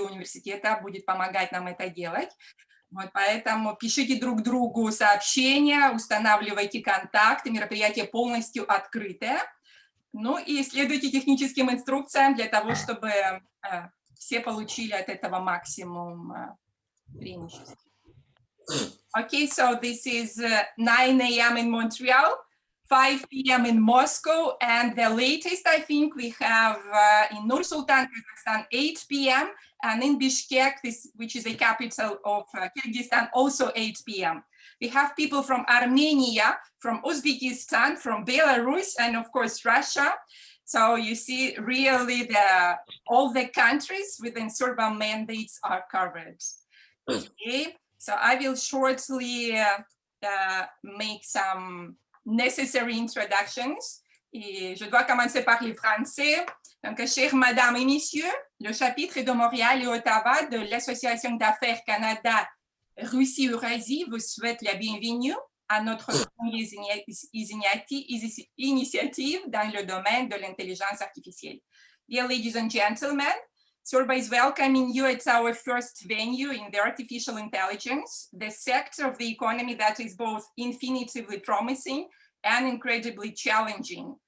университета будет помогать нам это делать. Вот поэтому пишите друг другу сообщения, устанавливайте контакты, мероприятие полностью открытое. Ну и следуйте техническим инструкциям для того, чтобы все получили от этого максимум преимуществ. Okay, so this is 9 a.m. in Montreal, 5 p.m. in Moscow, and the latest I think we have in Nur-Sultan, Kazakhstan, 8 p.m. and in Bishkek, which is the capital of Kyrgyzstan, also 8 p.m. We have people from Armenia, from Uzbekistan, from Belarus, and of course Russia. So you see, really, all the countries within SURBA mandates are covered. Okay, so I will shortly make some necessary introductions. Et je dois commencer par les Français. Donc, chères Madame et Messieurs, le chapitre de Montréal et Ottawa de l'Association d'affaires Canada Russie-Eurasie vous souhaite la bienvenue à notre première initiative dans le domaine de l'intelligence artificielle. Dear ladies and gentlemen, SURBA is welcoming you at our first venue in the artificial intelligence, the sector of the economy that is both infinitively promising and incredibly challenging,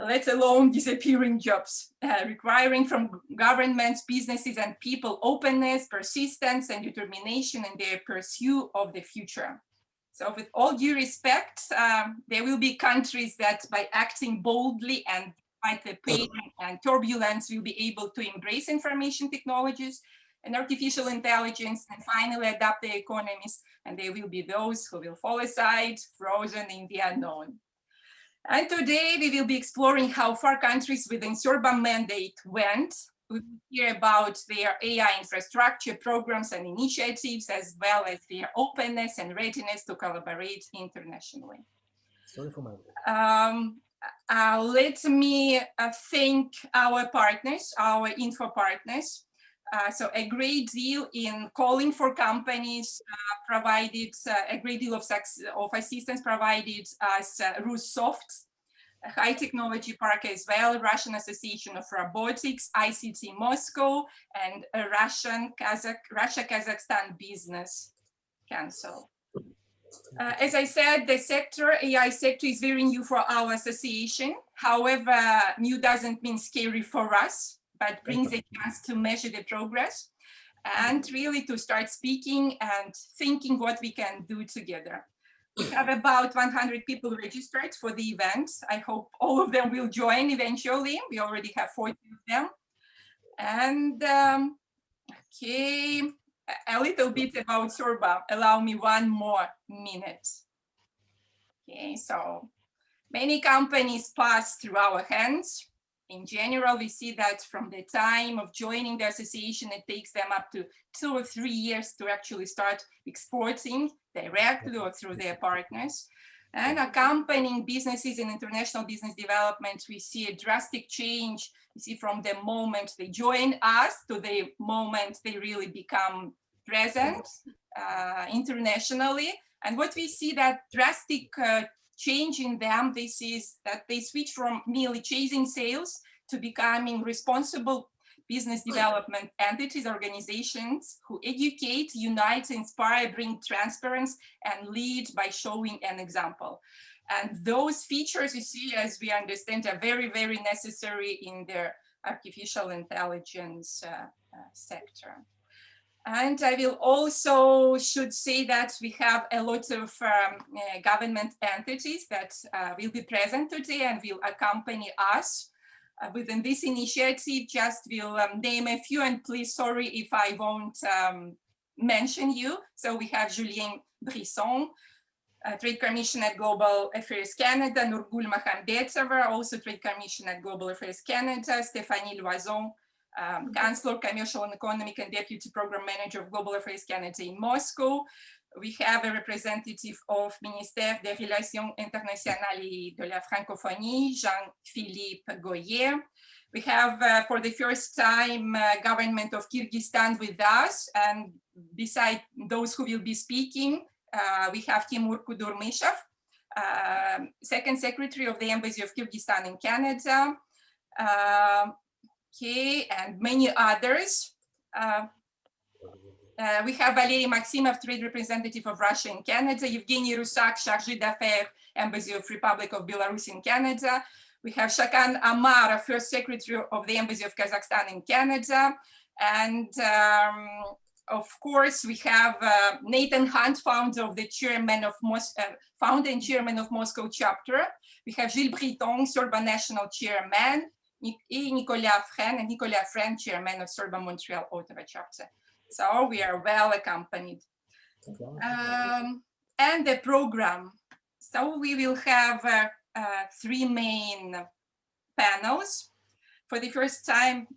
let alone disappearing jobs, requiring from governments, businesses, and people openness, persistence, and determination in their pursuit of the future. So with all due respect, there will be countries that by acting boldly and despite the pain and turbulence will be able to embrace information technologies and artificial intelligence and finally adapt their economies. And there will be those who will fall aside, frozen in the unknown. And today we will be exploring how far countries within SURBA mandate went. We will hear about their AI infrastructure programs and initiatives, as well as their openness and readiness to collaborate internationally. Sorry for my let me thank our partners, our info partners. So a great deal in calling for companies provided, a great deal of assistance provided us Russoft, High Technology Park as well, Russian Association of Robotics, ICT Moscow, and a Russia-Kazakhstan Business Council. As I said, the sector, AI sector, is very new for our association. However, new doesn't mean scary for us, but brings a chance to measure the progress and really to start speaking and thinking what we can do together. We have about 100 people registered for the event. I hope all of them will join eventually. We already have 40 of them. And okay, a little bit about SURBA. Allow me one more minute. Okay, so many companies pass through our hands. In general, we see that from the time of joining the association, it takes them up to 2 or 3 years to actually start exporting directly or through their partners. And accompanying businesses in international business development, we see a drastic change. You see from the moment they join us to the moment they really become present internationally. And what we see that drastic change in them, this is that they switch from merely chasing sales to becoming responsible business development entities, organizations who educate, unite, inspire, bring transparency, and lead by showing an example. And those features, you see, as we understand, are very, very necessary in the artificial intelligence sector. And I will also should say that we have a lot of government entities that will be present today and will accompany us within this initiative. Just will name a few, and please, sorry if I won't mention you. So we have Julien Brisson, Trade Commission at Global Affairs Canada, Nurgul Mahambetsova, also Trade Commission at Global Affairs Canada, Stéphanie Loison, Chancellor, Commercial and Economic and Deputy Program Manager of Global Affairs Canada in Moscow. We have a representative of Ministère des Relations Internationales et de la Francophonie, Jean-Philippe Goyer. We have, for the first time, government of Kyrgyzstan with us, and beside those who will be speaking, we have Timur Kudurmishov, Second Secretary of the Embassy of Kyrgyzstan in Canada. Okay, and many others. We have Valery Maximov, trade representative of Russia in Canada, Evgeny Rusak, chargé d'affaires, Embassy of Republic of Belarus in Canada. We have Shakan Amarov, first secretary of the Embassy of Kazakhstan in Canada. And of course, we have Nathan Hunt, founder and chairman of Moscow chapter. We have Gilles Briton, Serba national chairman, Nicolas Friend, chairman of Serba Montreal Ottawa chapter. So we are well accompanied. And the program. So we will have 3 main panels. For the first time,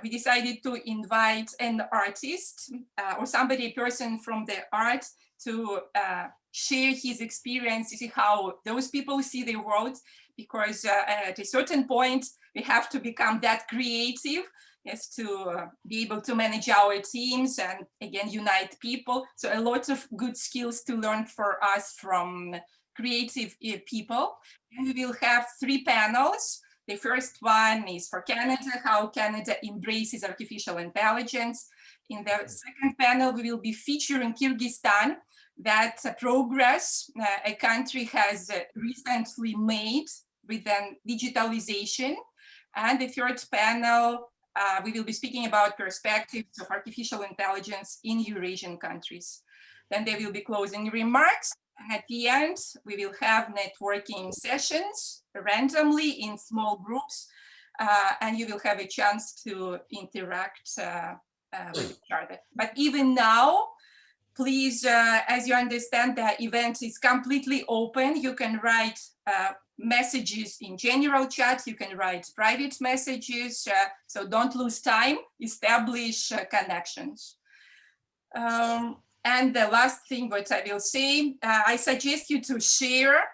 we decided to invite an artist or a person from the art to share his experience, to see how those people see the world, because at a certain point, we have to become that creative, yes, to be able to manage our teams and again, unite people. So a lot of good skills to learn for us from creative people. And we will have 3 panels. The first one is for Canada, how Canada embraces artificial intelligence. In the second panel, we will be featuring Kyrgyzstan, that progress a country has recently made with digitalization. And the third panel, we will be speaking about perspectives of artificial intelligence in Eurasian countries. Then there will be closing remarks. At the end, we will have networking sessions randomly in small groups, and you will have a chance to interact with each other. But even now, please, as you understand, the event is completely open. You can write messages in general chat, you can write private messages, so don't lose time, establish connections. And the last thing what I will say, I suggest you to share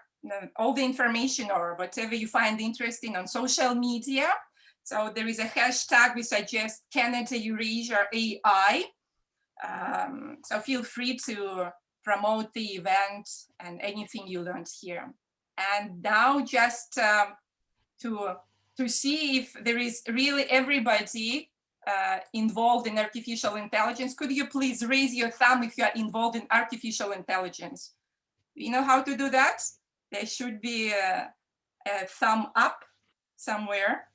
all the information or whatever you find interesting on social media. So there is a hashtag we suggest Canada Eurasia AI. So feel free to promote the event and anything you learned here. And now just to see if there is really everybody involved in artificial intelligence. Could you please raise your thumb if you are involved in artificial intelligence? Do you know how to do that? There should be a thumb up somewhere.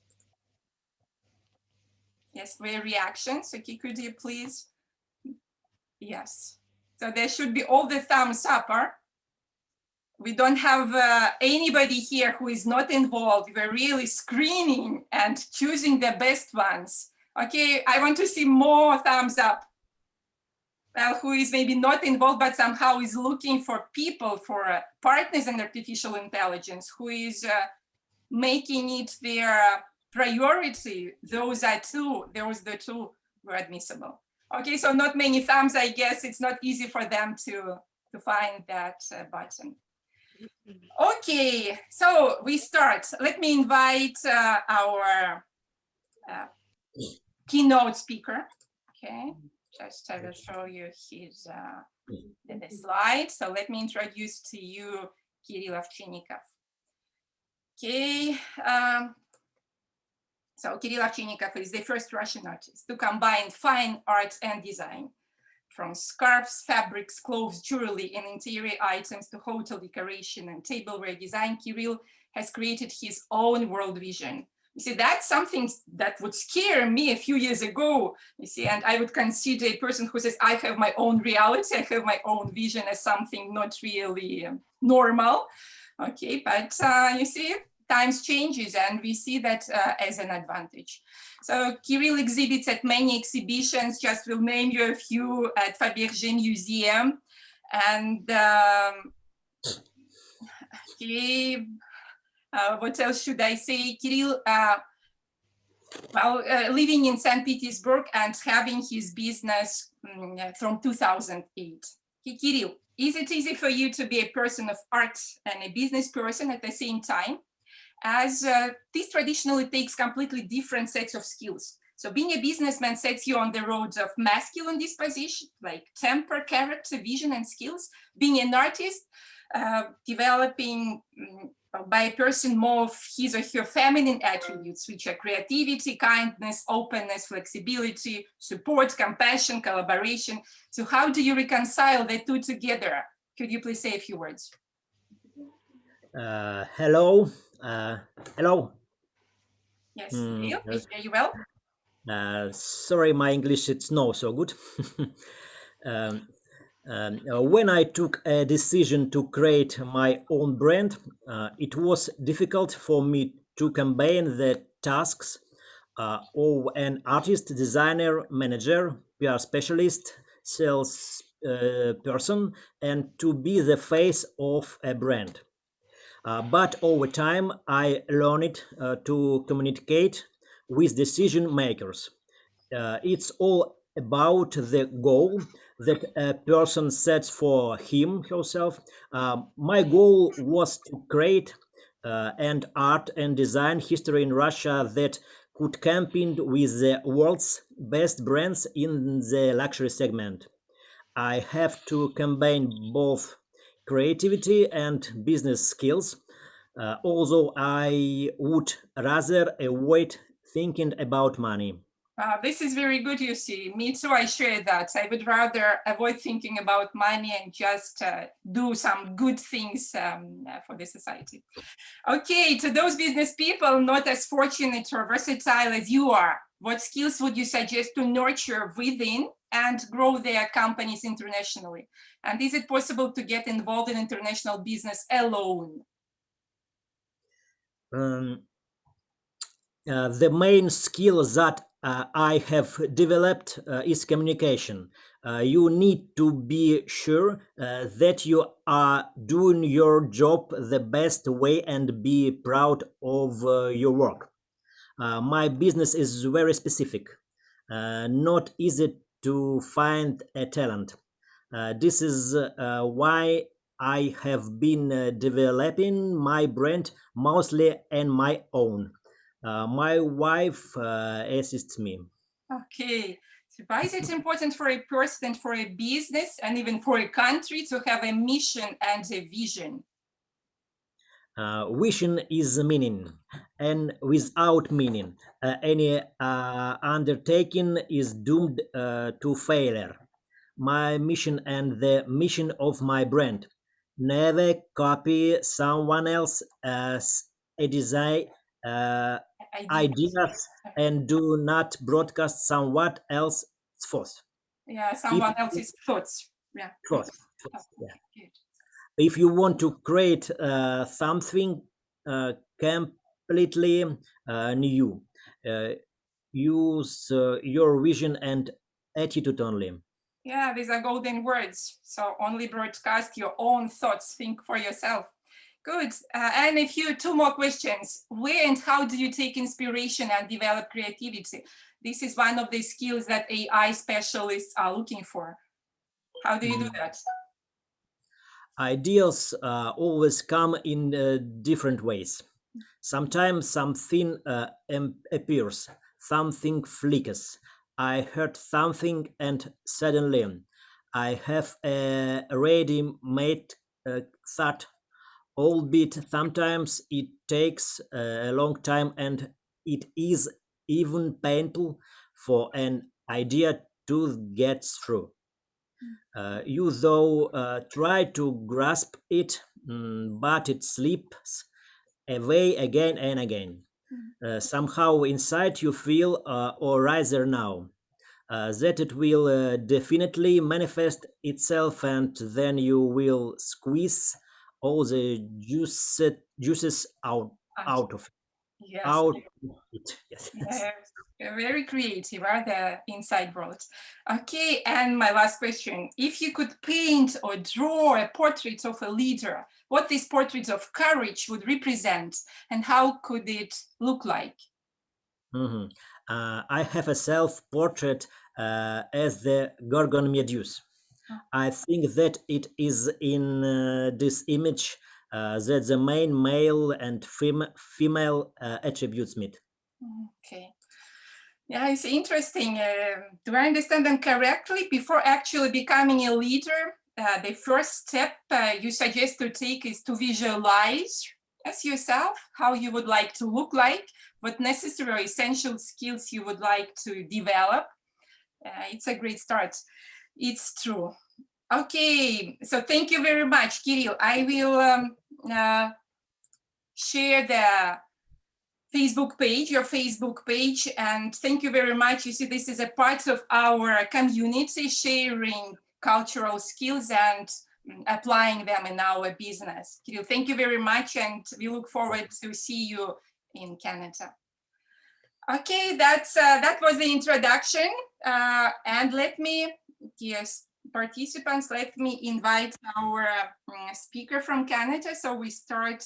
Yes, with reactions. Okay, could you please? Yes. So there should be all the thumbs up, huh? We don't have anybody here who is not involved. We're really screening and choosing the best ones. Okay, I want to see more thumbs up. Well, who is maybe not involved, but somehow is looking for people, for partners in artificial intelligence, who is making it their priority. Those are the two were admissible. Okay, so not many thumbs, I guess it's not easy for them to find that button. Okay, so we start. Let me invite our keynote speaker. Okay, just I will show you his the slide. So let me introduce to you Kirill Ovchinnikov. Okay, so Kirill Ovchinnikov is the first Russian artist to combine fine art and design, from scarves, fabrics, clothes, jewelry, and interior items to hotel decoration and tableware design. Kirill has created his own world vision. You see, that's something that would scare me a few years ago, you see, and I would consider a person who says, I have my own reality, I have my own vision as something not really normal. Okay, but you see, times changes and we see that as an advantage. So Kirill exhibits at many exhibitions, just will name you a few at Fabergé Museum. And okay, what else should I say? Kirill, living in St. Petersburg and having his business from 2008. Okay, Kirill, is it easy for you to be a person of art and a business person at the same time? As this traditionally takes completely different sets of skills. So being a businessman sets you on the road of masculine disposition, like temper, character, vision, and skills. Being an artist, developing by a person more of his or her feminine attributes, which are creativity, kindness, openness, flexibility, support, compassion, collaboration. So how do you reconcile the two together? Could you please say a few words? Hello. Hello. Yes, Neil, we hear you well. Sorry, my English it's not so good. When I took a decision to create my own brand, it was difficult for me to combine the tasks of an artist, designer, manager, PR specialist, sales person, and to be the face of a brand. But over time, I learned to communicate with decision makers. It's all about the goal that a person sets for him herself. My goal was to create an art and design history in Russia that could compete with the world's best brands in the luxury segment. I have to combine both creativity and business skills, although I would rather avoid thinking about money. This is very good, you see. Me too, I share that. I would rather avoid thinking about money and just do some good things for the society. Okay, to those business people not as fortunate or versatile as you are, what skills would you suggest to nurture within and grow their companies internationally? And is it possible to get involved in international business alone? The main skill that I have developed is communication. You need to be sure that you are doing your job the best way and be proud of your work. My business is very specific, not easy to find a talent. This is why I have been developing my brand mostly on my own. My wife assists me. Okay, so why is it important for a person and for a business and even for a country to have a mission and a vision? Vision is meaning, and without meaning, any undertaking is doomed to failure. My mission and the mission of my brand: never copy someone else as a design ideas, and do not broadcast someone else's thoughts. Yeah, If someone else's thoughts. Yeah. thoughts, Okay, yeah. good. If you want to create something completely new, uh, use your vision and attitude only. Yeah, these are golden words. So only broadcast your own thoughts, think for yourself. Good. And a few, two more questions. Where and how do you take inspiration and develop creativity? This is one of the skills that AI specialists are looking for. How do you do that? Ideas always come in different ways. Sometimes something appears, something flickers. I heard something and suddenly I have a ready-made thought, albeit sometimes it takes a long time and it is even painful for an idea to get through. You though try to grasp it, but it slips away again and again. Somehow inside you feel, or rather now, that it will definitely manifest itself, and then you will squeeze all the juices out of Yes. out of it. Yes. Yes, very creative, are the inside world. Okay, and my last question. If you could paint or draw a portrait of a leader, what this portrait of courage would represent and how could it look like? Mhm. I have a self-portrait as the Gorgon Medusa. I think that it is in this image that the main male and female attributes meet. Okay. Yeah, it's interesting. Do I understand them correctly? Before actually becoming a leader, the first step you suggest to take is to visualize as yourself, how you would like to look like, what necessary or essential skills you would like to develop. It's a great start. It's true. Okay, so thank you very much, Kirill. I will share the Facebook page, your Facebook page, and thank you very much. You see, this is a part of our community, sharing cultural skills and applying them in our business. Kirill, thank you very much, and we look forward to see you in Canada. Okay, that was the introduction, and let me, yes, participants, let me invite our speaker from Canada. So we start.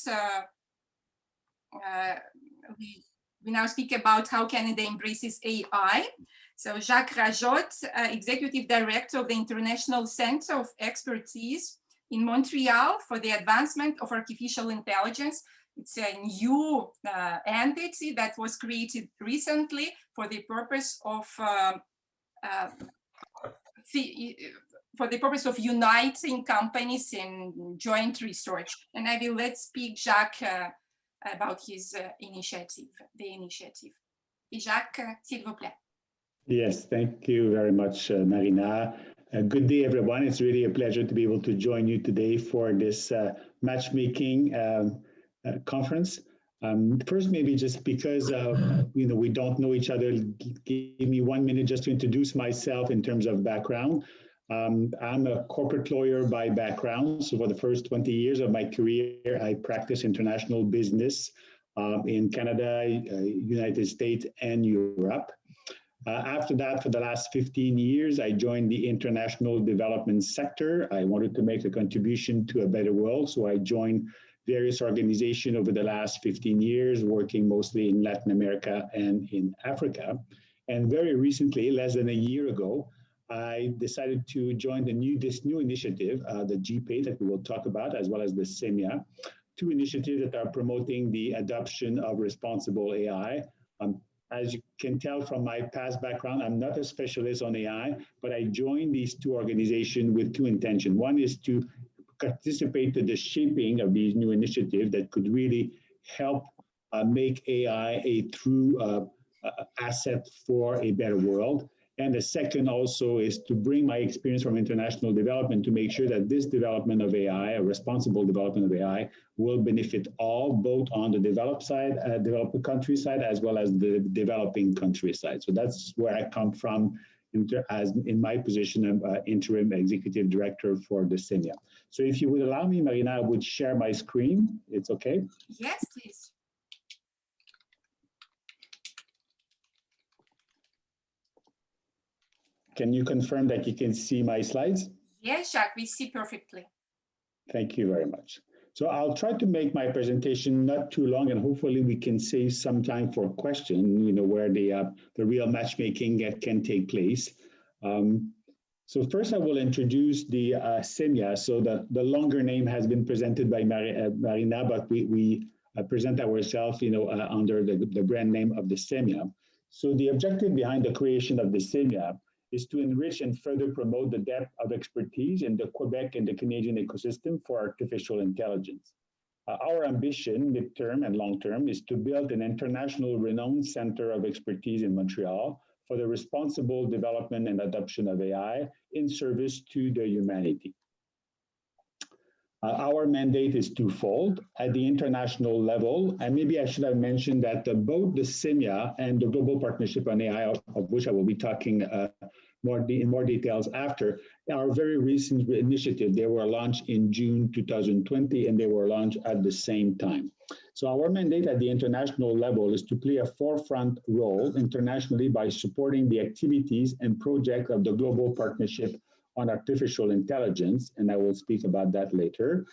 We now speak about how Canada embraces AI. So Jacques Rajotte, Executive Director of the International Center of Expertise in Montreal for the Advancement of Artificial Intelligence. It's a new entity that was created recently for the purpose of uniting companies in joint research. And I will let speak Jacques about his initiative, the initiative. Jacques, s'il vous plaît. Yes, thank you very much, Marina. Good day, everyone. It's really a pleasure to be able to join you today for this matchmaking conference. First, maybe just because we don't know each other, give me 1 minute just to introduce myself in terms of background. I'm a corporate lawyer by background. So for the first 20 years of my career, I practiced international business in Canada, United States, and Europe. After that, for the last 15 years, I joined the international development sector. I wanted to make a contribution to a better world. So I joined various organizations over the last 15 years, working mostly in Latin America and in Africa. And very recently, less than a year ago, I decided to join this new initiative, the GPAI that we will talk about, as well as the CEIMIA, two initiatives that are promoting the adoption of responsible AI. As you can tell from my past background, I'm not a specialist on AI, but I joined these two organizations with two intentions. One is to participate in the shaping of these new initiatives that could really help make AI a true asset for a better world. And the second also is to bring my experience from international development to make sure that this development of AI, a responsible development of AI, will benefit all, both on the developed side, developed country side, as well as the developing country side. So that's where I come from in my position of interim executive director for the CEIMIA. So if you would allow me, Marina, I would share my screen. It's okay? Yes, please. Can you confirm that you can see my slides? Yes, Jacques, we see perfectly. Thank you very much. So I'll try to make my presentation not too long, and hopefully we can save some time for questions, where the real matchmaking can take place. So first I will introduce the CEIMIA. So the longer name has been presented by Marina, but we present ourselves, under the brand name of the CEIMIA. So the objective behind the creation of the CEIMIA is to enrich and further promote the depth of expertise in the Quebec and the Canadian ecosystem for artificial intelligence. Our ambition, midterm and long-term, is to build an international renowned center of expertise in Montreal for the responsible development and adoption of AI in service to the humanity. Our mandate is twofold at the international level, and maybe I should have mentioned that both the CEIMIA and the Global Partnership on AI, of which I will be talking in more details after, are very recent initiatives. They were launched in June 2020, and they were launched at the same time. So our mandate at the international level is to play a forefront role internationally by supporting the activities and projects of the Global Partnership on Artificial Intelligence, and I will speak about that later,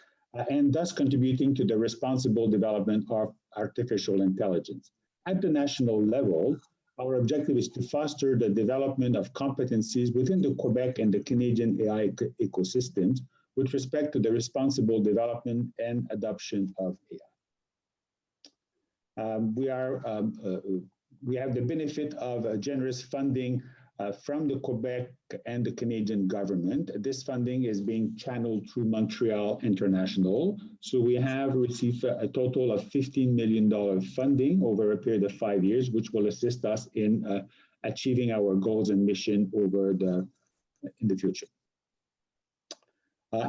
and thus contributing to the responsible development of artificial intelligence. At the national level, our objective is to foster the development of competencies within the Quebec and the Canadian AI ecosystems with respect to the responsible development and adoption of AI. We have the benefit of generous funding from the Quebec and the Canadian government. This funding is being channeled through Montreal International. So we have received a total of $15 million funding over a period of 5 years, which will assist us in achieving our goals and mission in the future.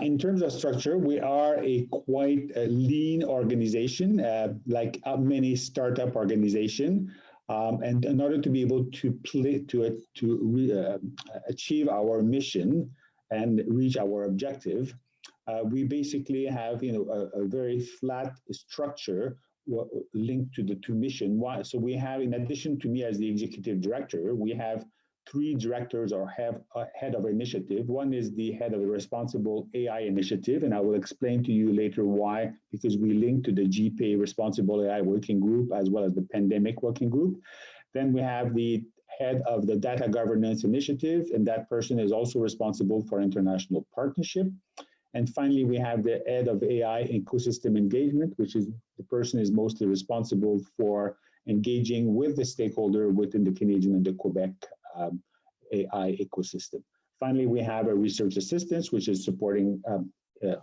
In terms of structure, we are a quite lean organization, like many startup organizations. And in order to be able to achieve our mission and reach our objective, we basically have a very flat structure linked to the two missions. So we have, in addition to me as the executive director, we have 3 directors or head of initiative. One is the head of the Responsible AI Initiative, and I will explain to you later why, because we link to the GPAI Responsible AI Working Group as well as the Pandemic Working Group. Then we have the head of the Data Governance Initiative, and that person is also responsible for international partnership. And finally, we have the head of AI Ecosystem Engagement, which is the person is mostly responsible for engaging with the stakeholder within the Canadian and the Quebec AI ecosystem. Finally, we have a research assistant, which is supporting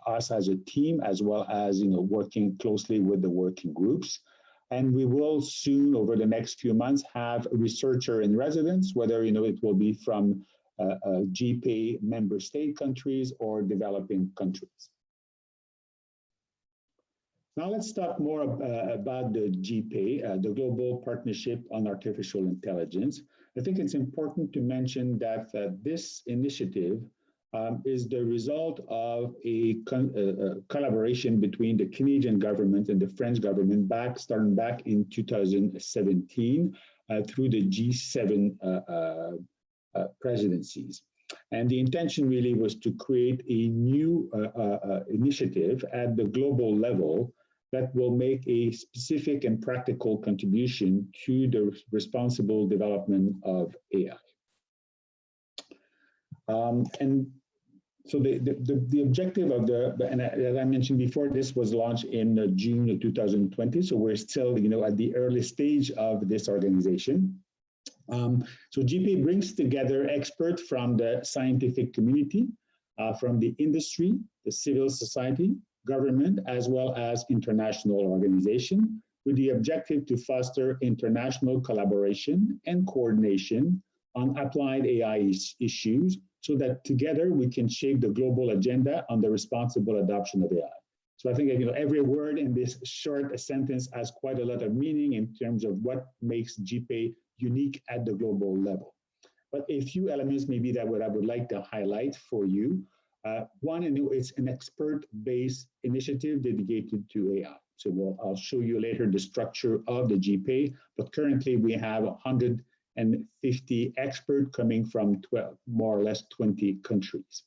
us as a team, as well as working closely with the working groups. And we will soon, over the next few months, have a researcher in residence, whether it will be from GPAI member state countries or developing countries. Now let's talk more about the GPAI, the Global Partnership on Artificial Intelligence. I think it's important to mention that this initiative is the result of a collaboration between the Canadian government and the French government starting back in 2017 through the G7 presidencies. And the intention really was to create a new initiative at the global level that will make a specific and practical contribution to the responsible development of AI. And so the objective of and as I mentioned before, this was launched in June of 2020. So we're still, at the early stage of this organization. So GPAI brings together experts from the scientific community, from the industry, the civil society, government, as well as international organization, with the objective to foster international collaboration and coordination on applied AI issues, so that together we can shape the global agenda on the responsible adoption of AI. So I think every word in this short sentence has quite a lot of meaning in terms of what makes GPAI unique at the global level. But a few elements maybe that I would like to highlight for you. One, it's an expert-based initiative dedicated to AI. So I'll show you later the structure of the GPAI, but currently we have 150 experts coming from more or less 20 countries.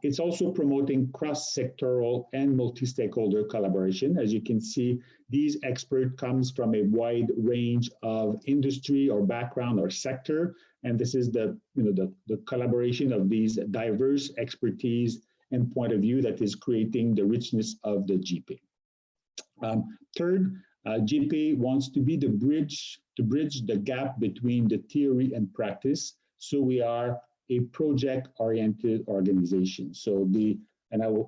It's also promoting cross-sectoral and multi-stakeholder collaboration. As you can see, these experts comes from a wide range of industry or background or sector, and this is the collaboration of these diverse expertise and point of view that is creating the richness of the GPAI. Third, GPAI wants to be the bridge to bridge the gap between the theory and practice. So we are a project-oriented organization. So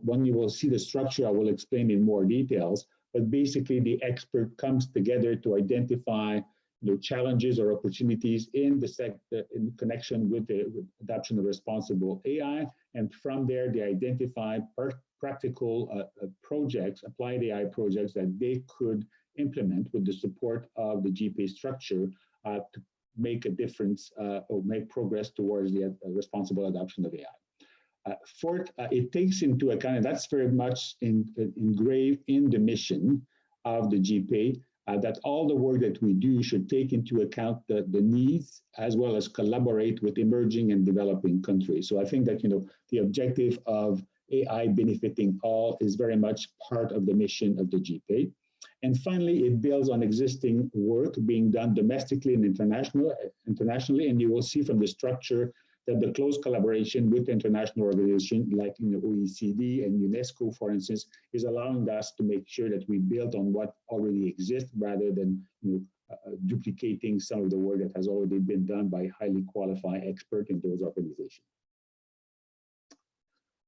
when you will see the structure, I will explain in more details, but basically the expert comes together to identify challenges or opportunities in the sector in connection with the adoption of responsible AI. And from there, they identify practical projects, applied AI projects that they could implement with the support of the GPAI structure to make a difference or make progress towards the responsible adoption of AI. Fourth, it takes into account, and that's very much engraved in the mission of the GPAI, that all the work that we do should take into account the needs as well as collaborate with emerging and developing countries. So I think that the objective of AI benefiting all is very much part of the mission of the GPAI. And finally, it builds on existing work being done domestically and internationally, and you will see from the structure that the close collaboration with international organizations like OECD and UNESCO, for instance, is allowing us to make sure that we build on what already exists rather than duplicating some of the work that has already been done by highly qualified experts in those organizations.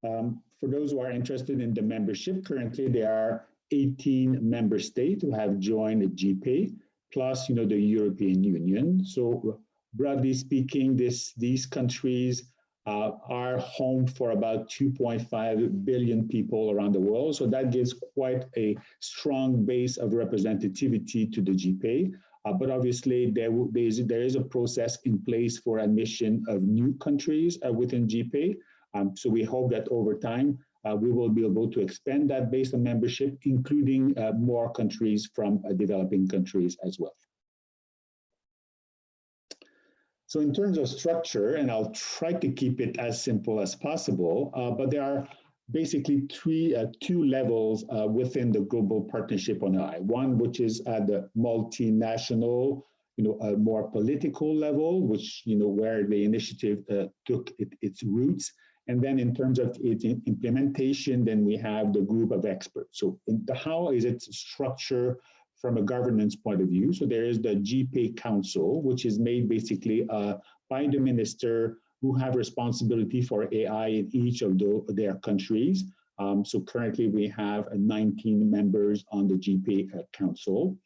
For those who are interested in the membership, currently there are 18 member states who have joined the GPAI, plus the European Union. So broadly speaking, these countries are home for about 2.5 billion people around the world. So that gives quite a strong base of representativity to the GPAI. But obviously, there is a process in place for admission of new countries within GPAI. So we hope that over time, we will be able to expand that base of membership, including more countries from developing countries as well. So in terms of structure, and I'll try to keep it as simple as possible, but there are basically two levels within the global partnership on AI. One, which is at the multinational, a more political level, which, where the initiative took its roots. And then in terms of its implementation, then we have the group of experts. So how is it structured from a governance point of view? So there is the GPAI Council, which is made basically by the minister who have responsibility for AI in each of their countries. So currently we have 19 members on the GPAI Council.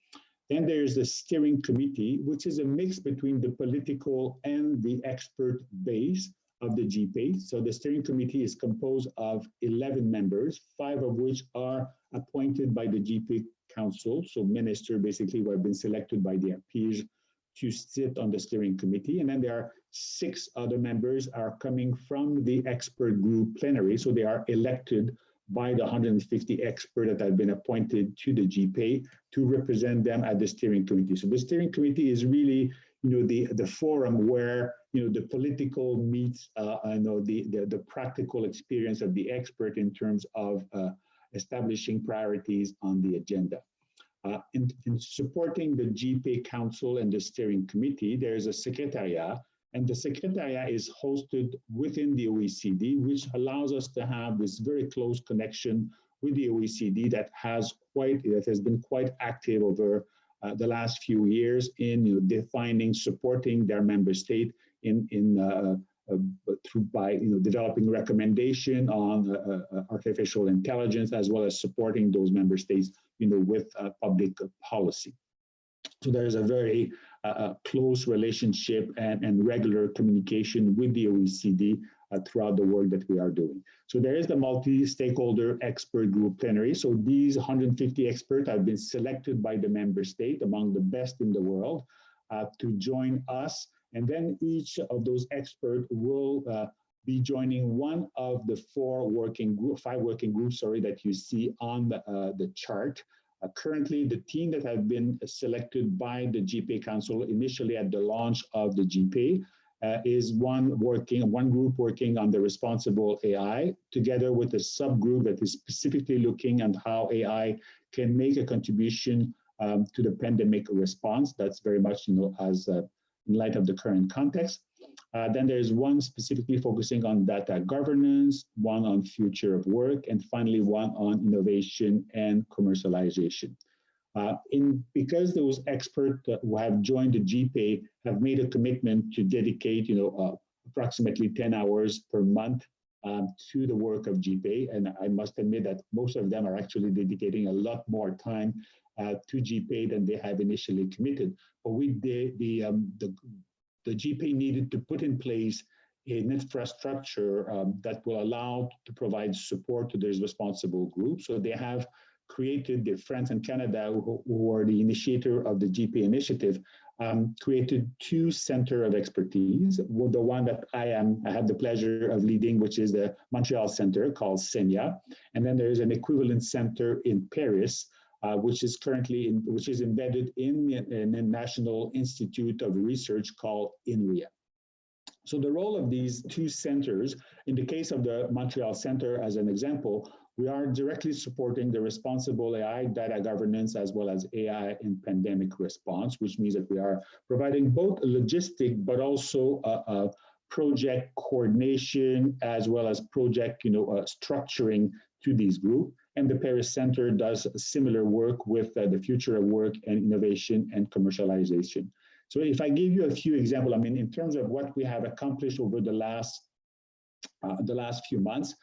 Then there's the steering committee, which is a mix between the political and the expert base of the GPAI. So the steering committee is composed of 11 members, 5 of which are appointed by the GPAI Council. So ministers basically who have been selected by their peers to sit on the steering committee. And then there are 6 other members are coming from the expert group plenary. So they are elected by the 150 experts that have been appointed to the GPAI to represent them at the steering committee. So the steering committee is really, the forum where, the political meets, the practical experience of the expert in terms of establishing priorities on the agenda. In supporting the GPAI Council and the steering committee, there is a secretariat, and the secretariat is hosted within the OECD, which allows us to have this very close connection with the OECD that has been quite active over the last few years in defining, supporting their member state by developing recommendation on artificial intelligence, as well as supporting those member states with public policy. So there is a very close relationship and regular communication with the OECD throughout the work that we are doing. So there is the multi-stakeholder expert group plenary. So these 150 experts have been selected by the member state among the best in the world to join us. And then each of those experts will be joining one of the 5 working groups, that you see on the chart. Currently, the team that have been selected by the GPAI Council initially at the launch of the GPAI is one group working on the responsible AI, together with a subgroup that is specifically looking at how AI can make a contribution to the pandemic response. That's very much, as in light of the current context. Then there's one specifically focusing on data governance, one on future of work, and finally one on innovation and commercialization. Because those experts who have joined the GPAI have made a commitment to dedicate, approximately 10 hours per month to the work of GPAI, and I must admit that most of them are actually dedicating a lot more time to GPAI than they have initially committed. But the GPAI needed to put in place an infrastructure that will allow to provide support to these responsible groups. So they have created, the France and Canada, who are the initiator of the GPAI initiative, created 2 centers of expertise. The one that I have the pleasure of leading, which is the Montreal Center called CEIMIA. And then there is an equivalent center in Paris, which is embedded in a National Institute of Research called INRIA. So the role of these 2 centers, in the case of the Montreal Center as an example, we are directly supporting the responsible AI, data governance, as well as AI in pandemic response, which means that we are providing both a logistic, but also a project coordination, as well as project structuring to these groups. And the Paris Center does similar work with the future of work and innovation and commercialization. So if I give you a few examples, I mean, in terms of what we have accomplished over the last few months,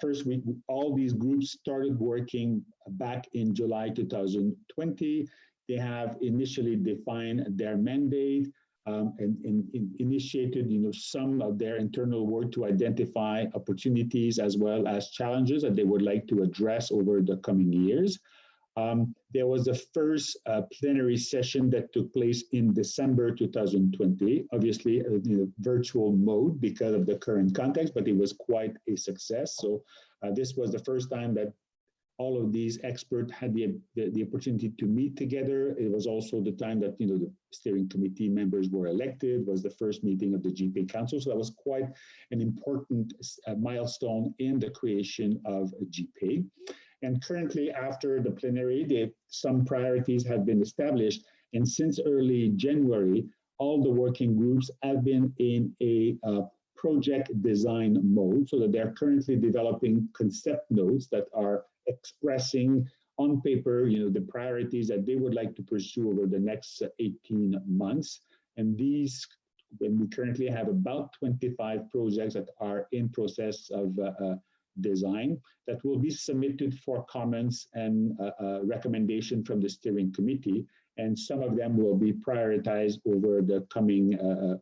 first, all these groups started working back in July 2020. They have initially defined their mandate and initiated, some of their internal work to identify opportunities as well as challenges that they would like to address over the coming years. There was the first plenary session that took place in December 2020, obviously in a virtual mode because of the current context, but it was quite a success. So this was the first time that all of these experts had the opportunity to meet together. It was also the time that the steering committee members were elected. It was the first meeting of the GPAI Council. So that was quite an important milestone in the creation of GPAI. And currently, after the plenary, some priorities have been established. And since early January, all the working groups have been in a project design mode, so that they're currently developing concept notes that are expressing on paper, the priorities that they would like to pursue over the next 18 months. And we currently have about 25 projects that are in process of design that will be submitted for comments and recommendation from the steering committee. And some of them will be prioritized over the coming,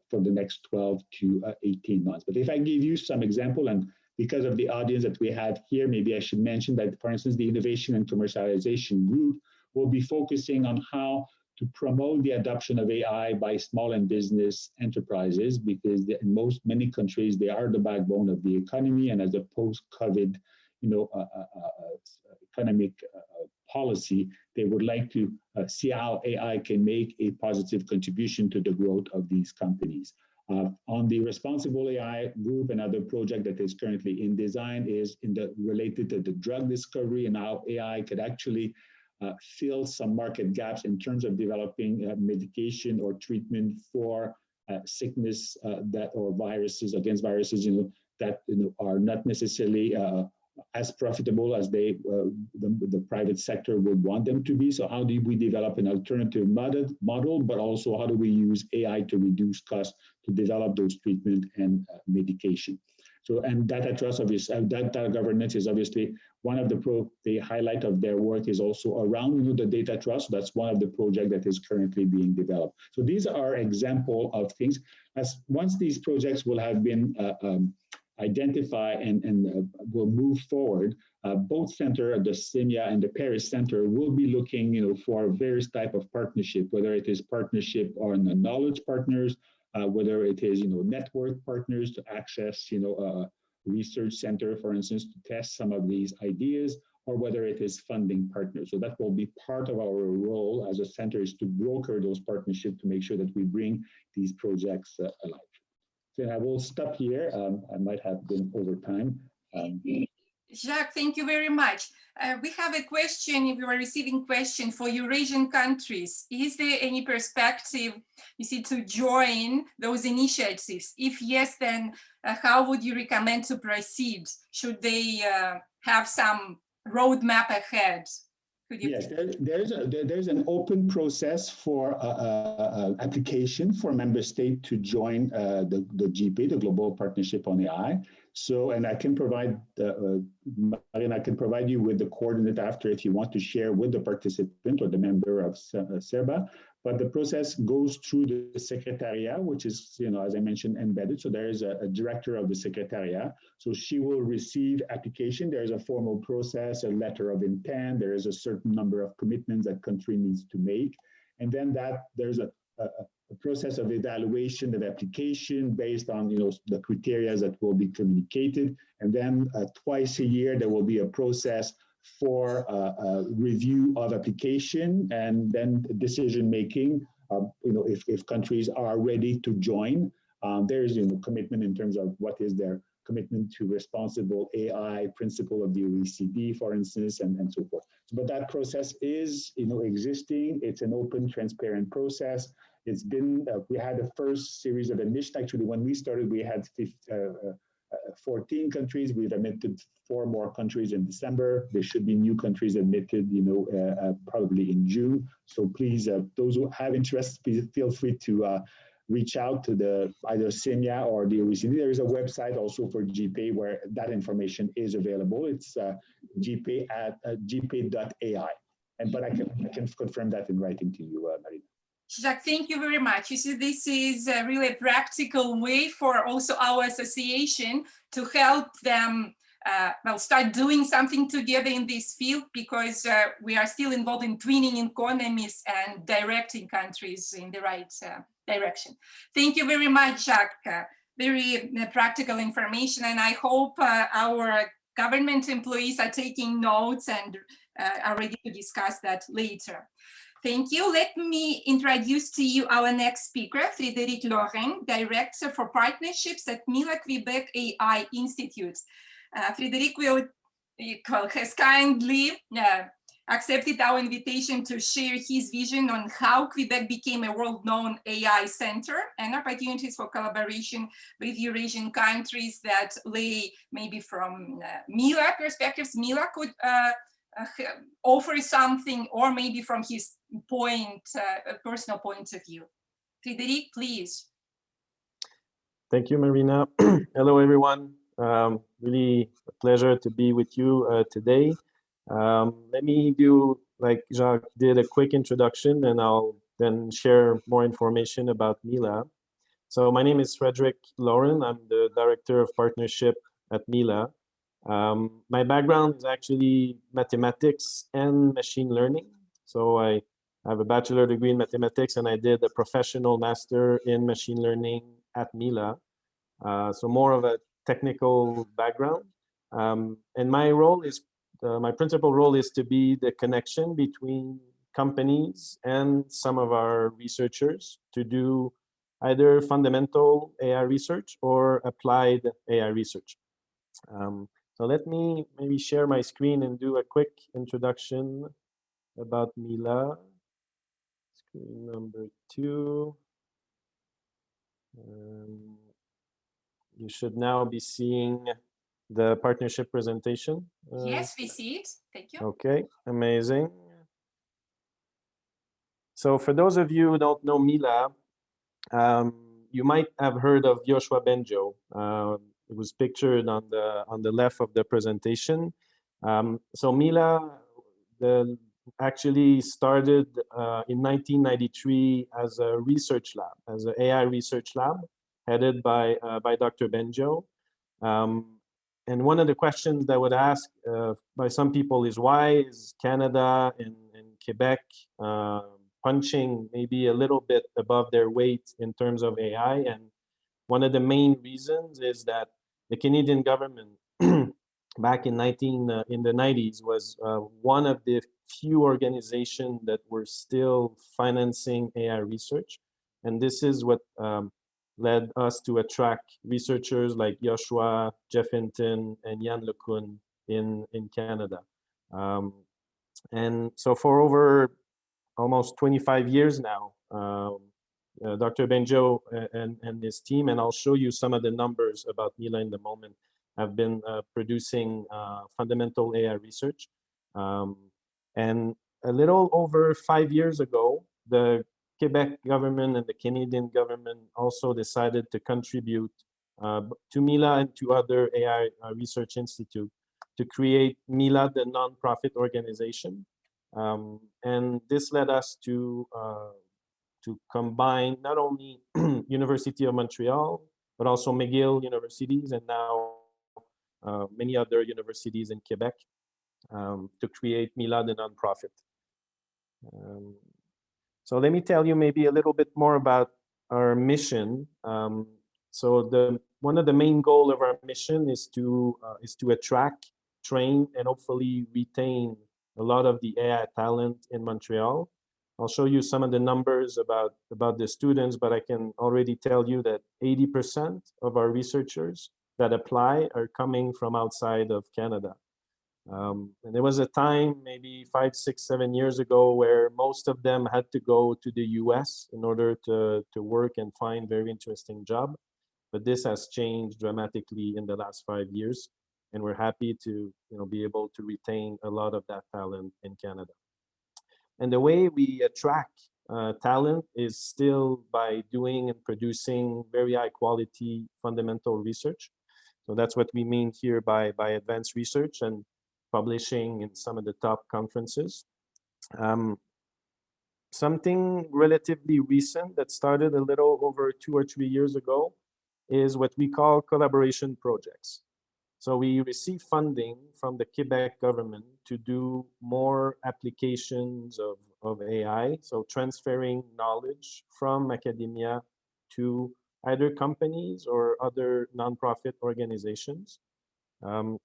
for the next 12 to 18 months. But if I give you some example, and because of the audience that we have here, maybe I should mention that, for instance, the Innovation and Commercialization Group will be focusing on how to promote the adoption of AI by small and business enterprises, because in many countries, they are the backbone of the economy, and as a post-COVID, economic policy, they would like to see how AI can make a positive contribution to the growth of these companies. On the Responsible AI Group, another project that is currently in design is related to the drug discovery and how AI could actually fill some market gaps in terms of developing medication or treatment for sickness or viruses, that are not necessarily as profitable as the private sector would want them to be. So how do we develop an alternative model, but also how do we use AI to reduce costs to develop those treatment and medication? So, and data trust, obviously, data governance is obviously one of the highlight of their work is also around the data trust. That's one of the projects that is currently being developed. So these are example of things. Once these projects will have been identified and will move forward, both center, the CEIMIA and the Paris Center, will be looking for various type of partnership, whether it is partnership on the knowledge partners, whether it is network partners to access a research center, for instance, to test some of these ideas, or whether it is funding partners. So that will be part of our role as a center, is to broker those partnerships to make sure that we bring these projects alive. So I will stop here. I might have been over time. Jacques, thank you very much. We have a question, if you are receiving question for Eurasian countries. Is there any perspective, to join those initiatives? If yes, then how would you recommend to proceed? Should they have some roadmap ahead? Yes, there's an open process for application for member state to join the GPAI, the Global Partnership on AI. So, and I can provide, Marina, I can provide you with the coordinate after if you want to share with the participant or the member of SERBA. But the process goes through the Secretariat, which is, as I mentioned, embedded. So there is a director of the Secretariat. So she will receive application. There is a formal process, a letter of intent. There is a certain number of commitments that country needs to make. And then there's a process of evaluation of application based on the criteria that will be communicated. And then twice a year, there will be a process for review of application and then decision making. If countries are ready to join, there is commitment in terms of what is their commitment to responsible AI principle of the OECD, for instance, and so forth. But that process is existing. It's an open, transparent process. It's been we had the first series of initiatives. Actually, when we started, we had 14 countries. We've admitted 4 more countries in December. There should be new countries admitted, probably in June. So please, those who have interest, please feel free to reach out to either CEIMIA or the Eurasian. There is a website also for GPAI where that information is available. It's gpai.ai. But I can confirm that in writing to you, Marina. Jacques, thank you very much. You see, this is really a practical way for also our association to help them start doing something together in this field, because we are still involved in twinning economies and directing countries in the right direction. Thank you very much, Jacques. Very practical information, and I hope our government employees are taking notes and are ready to discuss that later. Thank you. Let me introduce to you our next speaker, Frederic Laurin, Director for Partnerships at MILA Quebec AI Institute. Frederic has kindly accepted our invitation to share his vision on how Quebec became a world-known AI center and opportunities for collaboration with Eurasian countries that lay maybe from MILA perspectives. MILA could offer something, or maybe from his personal point of view. Frederic, please. Thank you, Marina. Hello, everyone. Really a pleasure to be with you today. Let me do, like Jacques did, a quick introduction, and I'll then share more information about MILA. So my name is Frederic Laurin. I'm the Director of Partnership at MILA. My background is actually mathematics and machine learning. So I have a bachelor degree in mathematics, and I did a professional master in machine learning at MILA. So more of a technical background. And my role is, my principal role is to be the connection between companies and some of our researchers to do either fundamental AI research or applied AI research. So let me maybe share my screen and do a quick introduction about MILA. Screen number 2. You should now be seeing the partnership presentation. Yes, we see it. Thank you. Okay, amazing. So for those of you who don't know MILA, you might have heard of Yoshua Bengio. It was pictured on the left of the presentation. So MILA actually started in 1993 as a research lab, as an AI research lab, headed by Dr. Bengio. And one of the questions that would ask by some people is, why is Canada and Quebec punching maybe a little bit above their weight in terms of AI? And one of the main reasons is that the Canadian government back in the 90s was one of the few organizations that were still financing AI research. And this is what led us to attract researchers like Yoshua, Jeff Hinton, and Yann LeCun in Canada. And so for over almost 25 years now, Dr. Bengio and his team, and I'll show you some of the numbers about MILA in the moment, have been producing fundamental AI research. And a little over 5 years ago, the Quebec government and the Canadian government also decided to contribute to MILA and to other AI research institutes to create MILA, the nonprofit organization. And this led us to combine not only University of Montreal, but also McGill universities, and now many other universities in Quebec to create MILA, the nonprofit. So let me tell you maybe a little bit more about our mission. So one of the main goals of our mission is to attract, train, and hopefully retain a lot of the AI talent in Montreal. I'll show you some of the numbers about the students, but I can already tell you that 80% of our researchers that apply are coming from outside of Canada. And there was a time, maybe 5, 6, 7 years ago, where most of them had to go to the US in order to work and find very interesting job. but this has changed dramatically in the last 5 years, and we're happy to be able to retain a lot of that talent in Canada. And the way we attract talent is still by doing and producing very high quality fundamental research. So that's what we mean here by advanced research and publishing in some of the top conferences. Something relatively recent that started a little over 2 or 3 years ago is what we call collaboration projects. So we receive funding from the Quebec government to do more applications of AI, so transferring knowledge from academia to either companies or other nonprofit organizations. And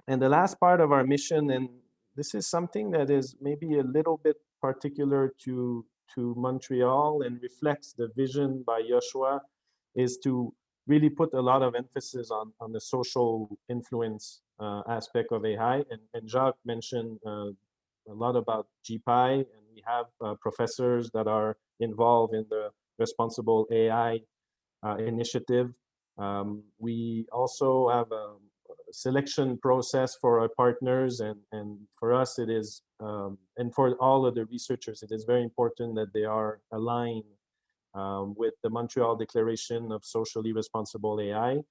the last part of our mission, and this is something that is maybe a little bit particular to Montreal and reflects the vision by Joshua, is to really put a lot of emphasis on the social influence aspect of AI. And Jacques mentioned a lot about GPAI, and we have professors that are involved in the Responsible AI initiative. We also have a selection process for our partners, and for us it is, and for all of the researchers, it is very important that they are aligned with the Montreal Declaration of Socially Responsible AI.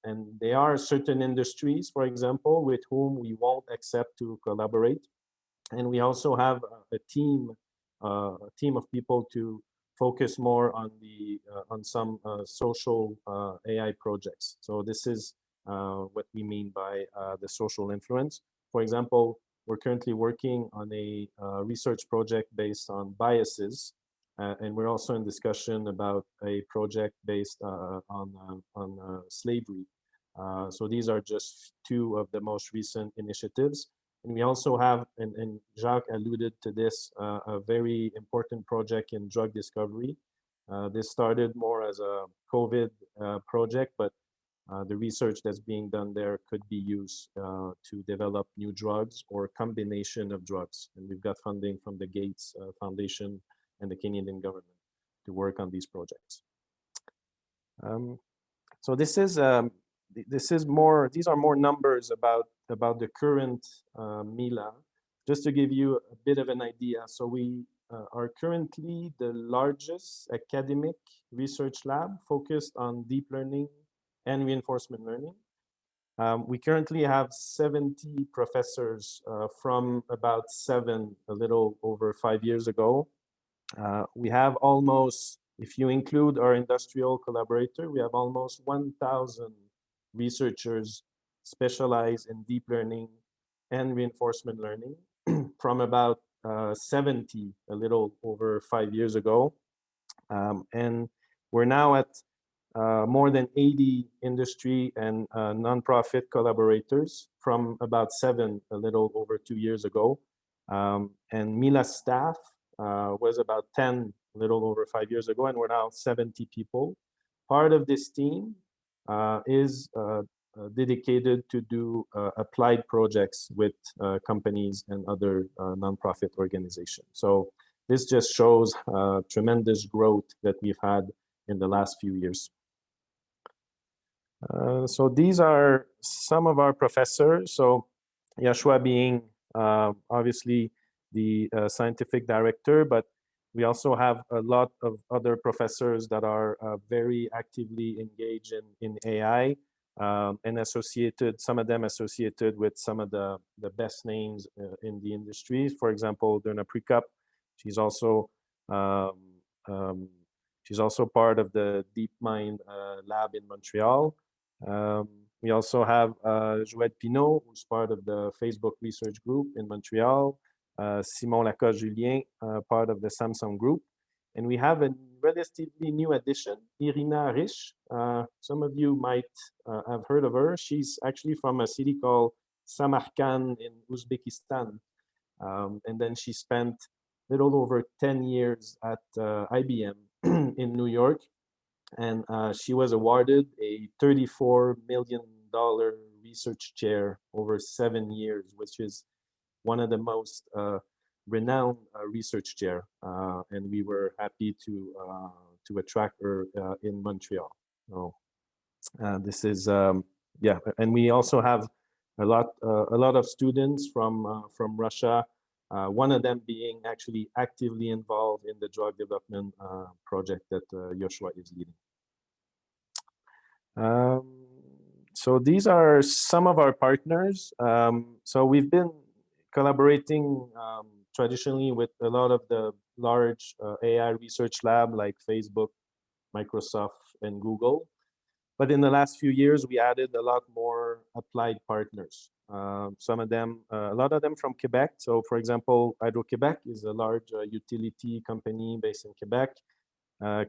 And there are certain industries, for example, with whom we won't accept to collaborate. And we also have a team of people to focus more on some social AI projects. So this is what we mean by the social influence. For example, we're currently working on a research project based on biases, and we're also in discussion about a project based on slavery. So these are just two of the most recent initiatives. And we also have, and Jacques alluded to this, a very important project in drug discovery. This started more as a COVID project, but the research that's being done there could be used to develop new drugs or combination of drugs. And we've got funding from the Gates Foundation and the Canadian government to work on these projects. So these are more numbers about the current MILA, just to give you a bit of an idea. So we are currently the largest academic research lab focused on deep learning and reinforcement learning. We currently have 70 professors from about 7, a little over 5 years ago. We have almost, if you include our industrial collaborator, we have almost 1,000 researchers specialized in deep learning and reinforcement learning from about 70, a little over 5 years ago. And we're now at more than 80 industry and nonprofit collaborators from about 7, a little over 2 years ago. And MILA staff was about 10, a little over 5 years ago, and we're now 70 people. Part of this team is dedicated to do applied projects with companies and other nonprofit organizations. So this just shows tremendous growth that we've had in the last few years. So these are some of our professors. So Joshua being obviously the scientific director, but we also have a lot of other professors that are very actively engaged in AI and associated, some of them associated with some of the best names in the industry. For example, Donna Prekop, she's also part of the DeepMind lab in Montreal. We also have Joël Pinault, who's part of the Facebook research group in Montreal. Simon Lacoste-Julien, part of the Samsung group. And we have a relatively new addition, Irina Rish. Some of you might have heard of her. She's actually from a city called Samarkand in Uzbekistan. And then she spent a little over 10 years at IBM in New York. And she was awarded a $34 million research chair over 7 years, which is one of the most renowned research chair, and we were happy to attract her in Montreal. So this is yeah, and we also have a lot of students from Russia. One of them being actually actively involved in the drug development project that Joshua is leading. So these are some of our partners. So we've been collaborating traditionally with a lot of the large AI research lab like Facebook, Microsoft, and Google. But in the last few years, we added a lot more applied partners. Some of them, a lot of them from Quebec. So for example, Hydro-Québec is a large utility company based in Quebec.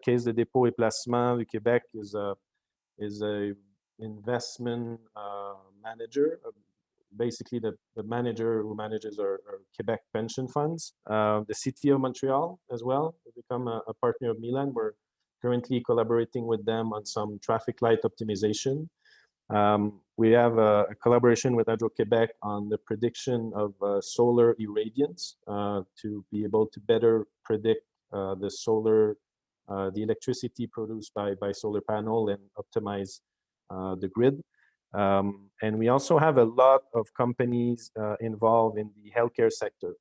Caisse de dépôt et placement du Québec is a investment manager, basically the manager who manages our Quebec pension funds. The city of Montreal as well has become a partner of MILA. We're currently collaborating with them on some traffic light optimization. We have a collaboration with Hydro-Québec on the prediction of solar irradiance to be able to better predict the electricity produced by solar panel and optimize the grid. And we also have a lot of companies involved in the healthcare sector.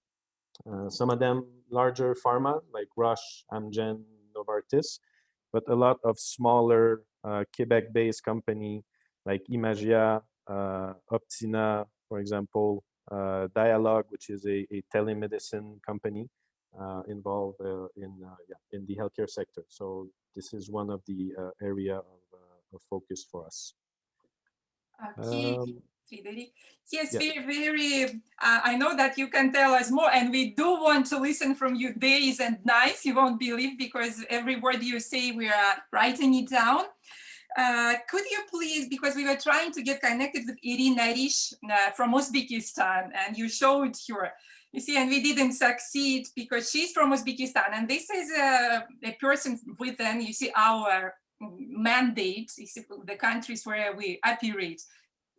Some of them larger pharma like Roche, Amgen, Novartis, but a lot of smaller Quebec-based company like Imagia, Optina, for example, Dialogue, which is a telemedicine company involved in the healthcare sector. So this is one of the area of focus for us. Okay, Frederic. Yes, very. I know that you can tell us more, and we do want to listen from you days and nights. You won't believe, because every word you say, we are writing it down. Could you please, because we were trying to get connected with Irina Rish from Uzbekistan, and you showed her, you see, and we didn't succeed because she's from Uzbekistan, and this is a person within, you see, our mandate, the countries where we operate.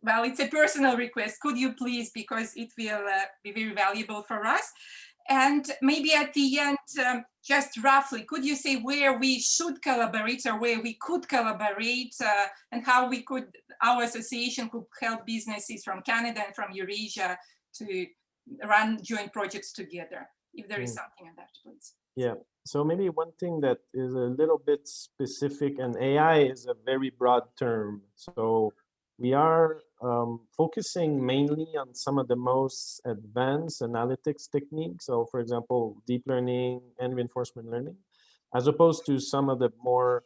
Well, it's a personal request. Could you please, because it will be very valuable for us. And maybe at the end, just roughly, could you say where we should collaborate or where we could collaborate and how we could, our association could help businesses from Canada and from Eurasia to run joint projects together, if there is something on that, please. Yeah, so maybe one thing that is a little bit specific, and AI is a very broad term. So we are focusing mainly on some of the most advanced analytics techniques. So for example, deep learning and reinforcement learning, as opposed to some of the more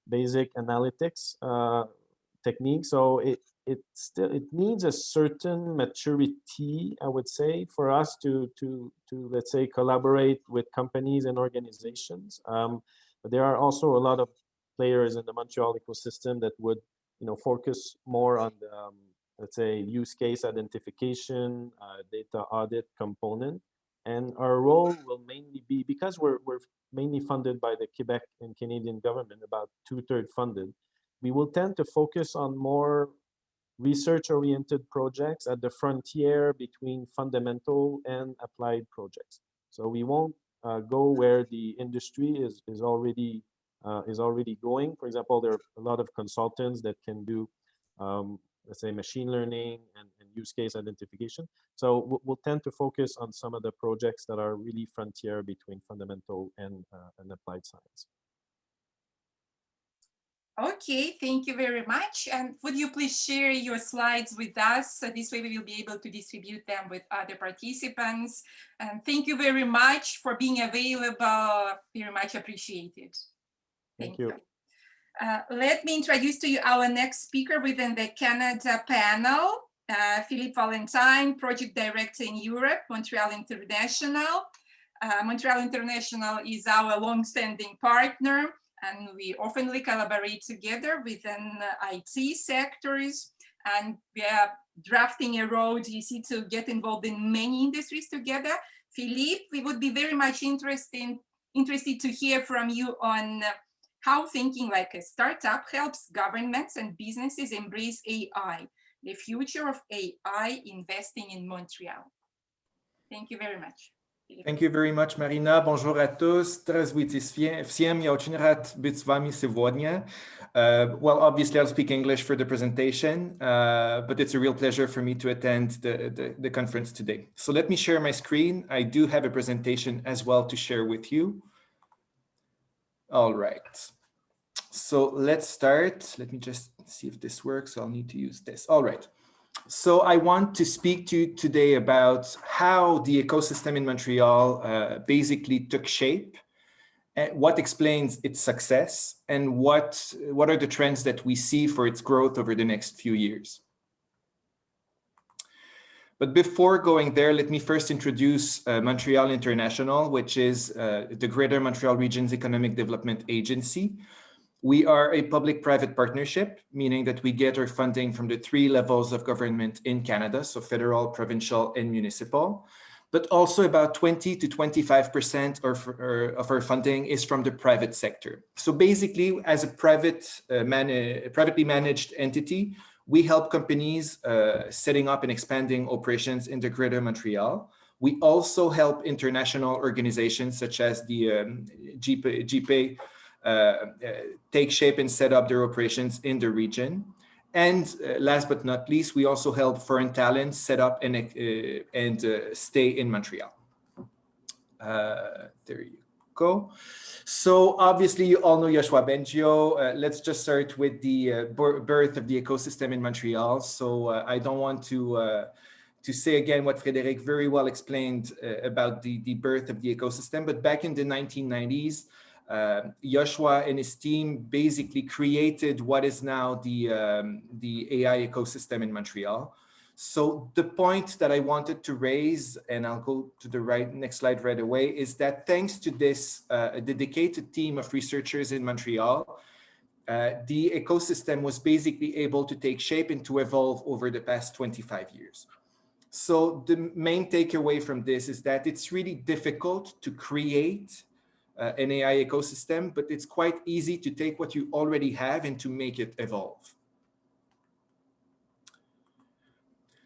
basic analytics techniques. So it needs a certain maturity, I would say, for us to let's say collaborate with companies and organizations. But there are also a lot of players in the Montreal ecosystem that would, focus more on the let's say use case identification, data audit component. And our role will mainly be, because we're mainly funded by the Quebec and Canadian government, about 2/3 funded, we will tend to focus on more research-oriented projects at the frontier between fundamental and applied projects. So we won't go where the industry is already going. For example, there are a lot of consultants that can do, let's say, machine learning and use case identification. So we'll tend to focus on some of the projects that are really frontier between fundamental and applied science. Okay, thank you very much. And would you please share your slides with us? So this way we will be able to distribute them with other participants. And thank you very much for being available. Very much appreciated. Thank you. Let me introduce to you our next speaker within the Canada panel, Philippe Valentine, Project Director in Europe, Montreal International. Montreal International is our long-standing partner, and we oftenly collaborate together within IT sectors, and we are drafting a road, you see, to get involved in many industries together. Philippe, we would be very much interested to hear from you on how thinking like a startup helps governments and businesses embrace AI, the future of AI investing in Montreal. Thank you very much. Thank you very much, Marina. Bonjour à tous. Здравствуйте всем. Я очень рад быть с вами сегодня. Well, obviously, I'll speak English for the presentation, but it's a real pleasure for me to attend the conference today. So let me share my screen. I do have a presentation as well to share with you. All right. So let's start. Let me just see if this works. I'll need to use this. All right. So I want to speak to you today about how the ecosystem in Montreal basically took shape, and what explains its success, and what are the trends that we see for its growth over the next few years. But before going there, let me first introduce Montreal International, which is the Greater Montreal Region's Economic Development Agency. We are a public-private partnership, meaning that we get our funding from the 3 levels of government in Canada, so federal, provincial, and municipal. But also about 20 to 25% of our funding is from the private sector. So basically, as a privately managed entity, we help companies setting up and expanding operations in the Greater Montreal. We also help international organizations such as the GPAI take shape and set up their operations in the region. And last but not least, we also help foreign talents set up and stay in Montreal. There you go. So obviously, you all know Yoshua Bengio. Let's just start with the birth of the ecosystem in Montreal. So I don't want to say again what Frederic very well explained about the birth of the ecosystem. But back in the 1990s, Yoshua and his team basically created what is now the AI ecosystem in Montreal. So the point that I wanted to raise, and I'll go to the next slide right away, is that thanks to this dedicated team of researchers in Montreal, the ecosystem was basically able to take shape and to evolve over the past 25 years. So the main takeaway from this is that it's really difficult to create an AI ecosystem, but it's quite easy to take what you already have and to make it evolve.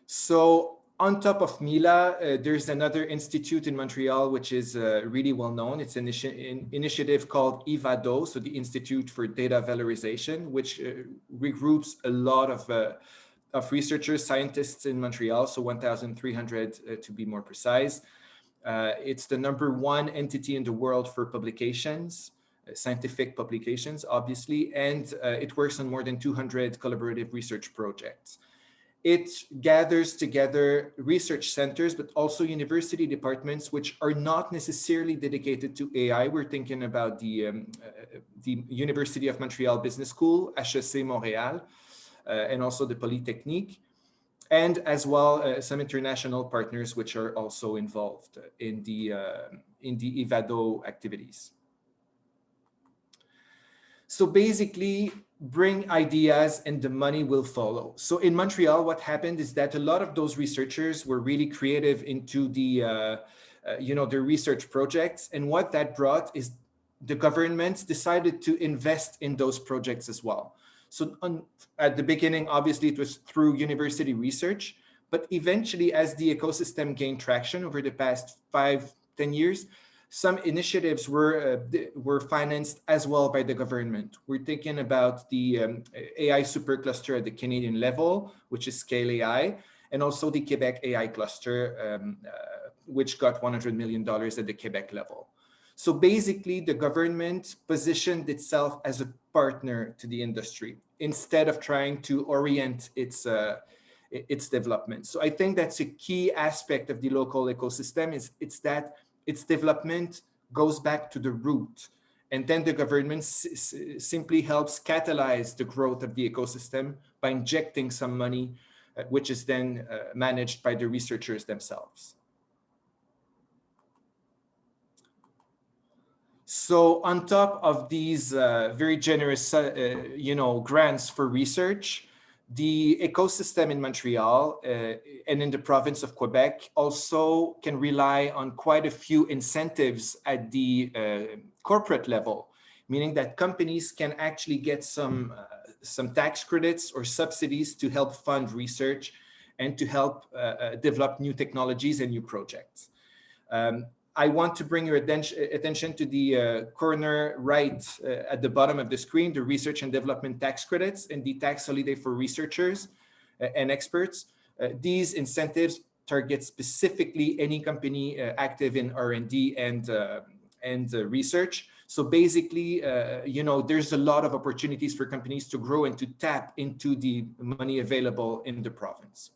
So on top of MILA, there's another institute in Montreal, which is really well known. It's an initiative called IVADO, so the Institute for Data Valorization, which regroups a lot of researchers, scientists in Montreal, so 1,300 to be more precise. It's the #1 entity in the world for publications, scientific publications, obviously, and it works on more than 200 collaborative research projects. It gathers together research centers, but also university departments, which are not necessarily dedicated to AI. We're thinking about the University of Montreal Business School, HEC Montréal, and also the Polytechnique. And as well, some international partners which are also involved in the IVADO activities. So basically, bring ideas and the money will follow. So in Montreal, what happened is that a lot of those researchers were really creative into the research projects, and what that brought is the governments decided to invest in those projects as well. So at the beginning, obviously, it was through university research, but eventually, as the ecosystem gained traction over the past 5-10 years, some initiatives were financed as well by the government. We're thinking about the AI supercluster at the Canadian level, which is Scale AI, and also the Quebec AI cluster, which got $100 million at the Quebec level. So basically, the government positioned itself as a partner to the industry instead of trying to orient its development. So I think that's a key aspect of the local ecosystem, it's that its development goes back to the root. And then the government simply helps catalyze the growth of the ecosystem by injecting some money, which is then managed by the researchers themselves. So on top of these very generous, grants for research, the ecosystem in Montreal and in the province of Quebec also can rely on quite a few incentives at the corporate level, meaning that companies can actually get some tax credits or subsidies to help fund research and to help develop new technologies and new projects. I want to bring your attention to the corner right at the bottom of the screen, the research and development tax credits and the tax holiday for researchers and experts. These incentives target specifically any company active in R&D and research. So basically, there's a lot of opportunities for companies to grow and to tap into the money available in the province.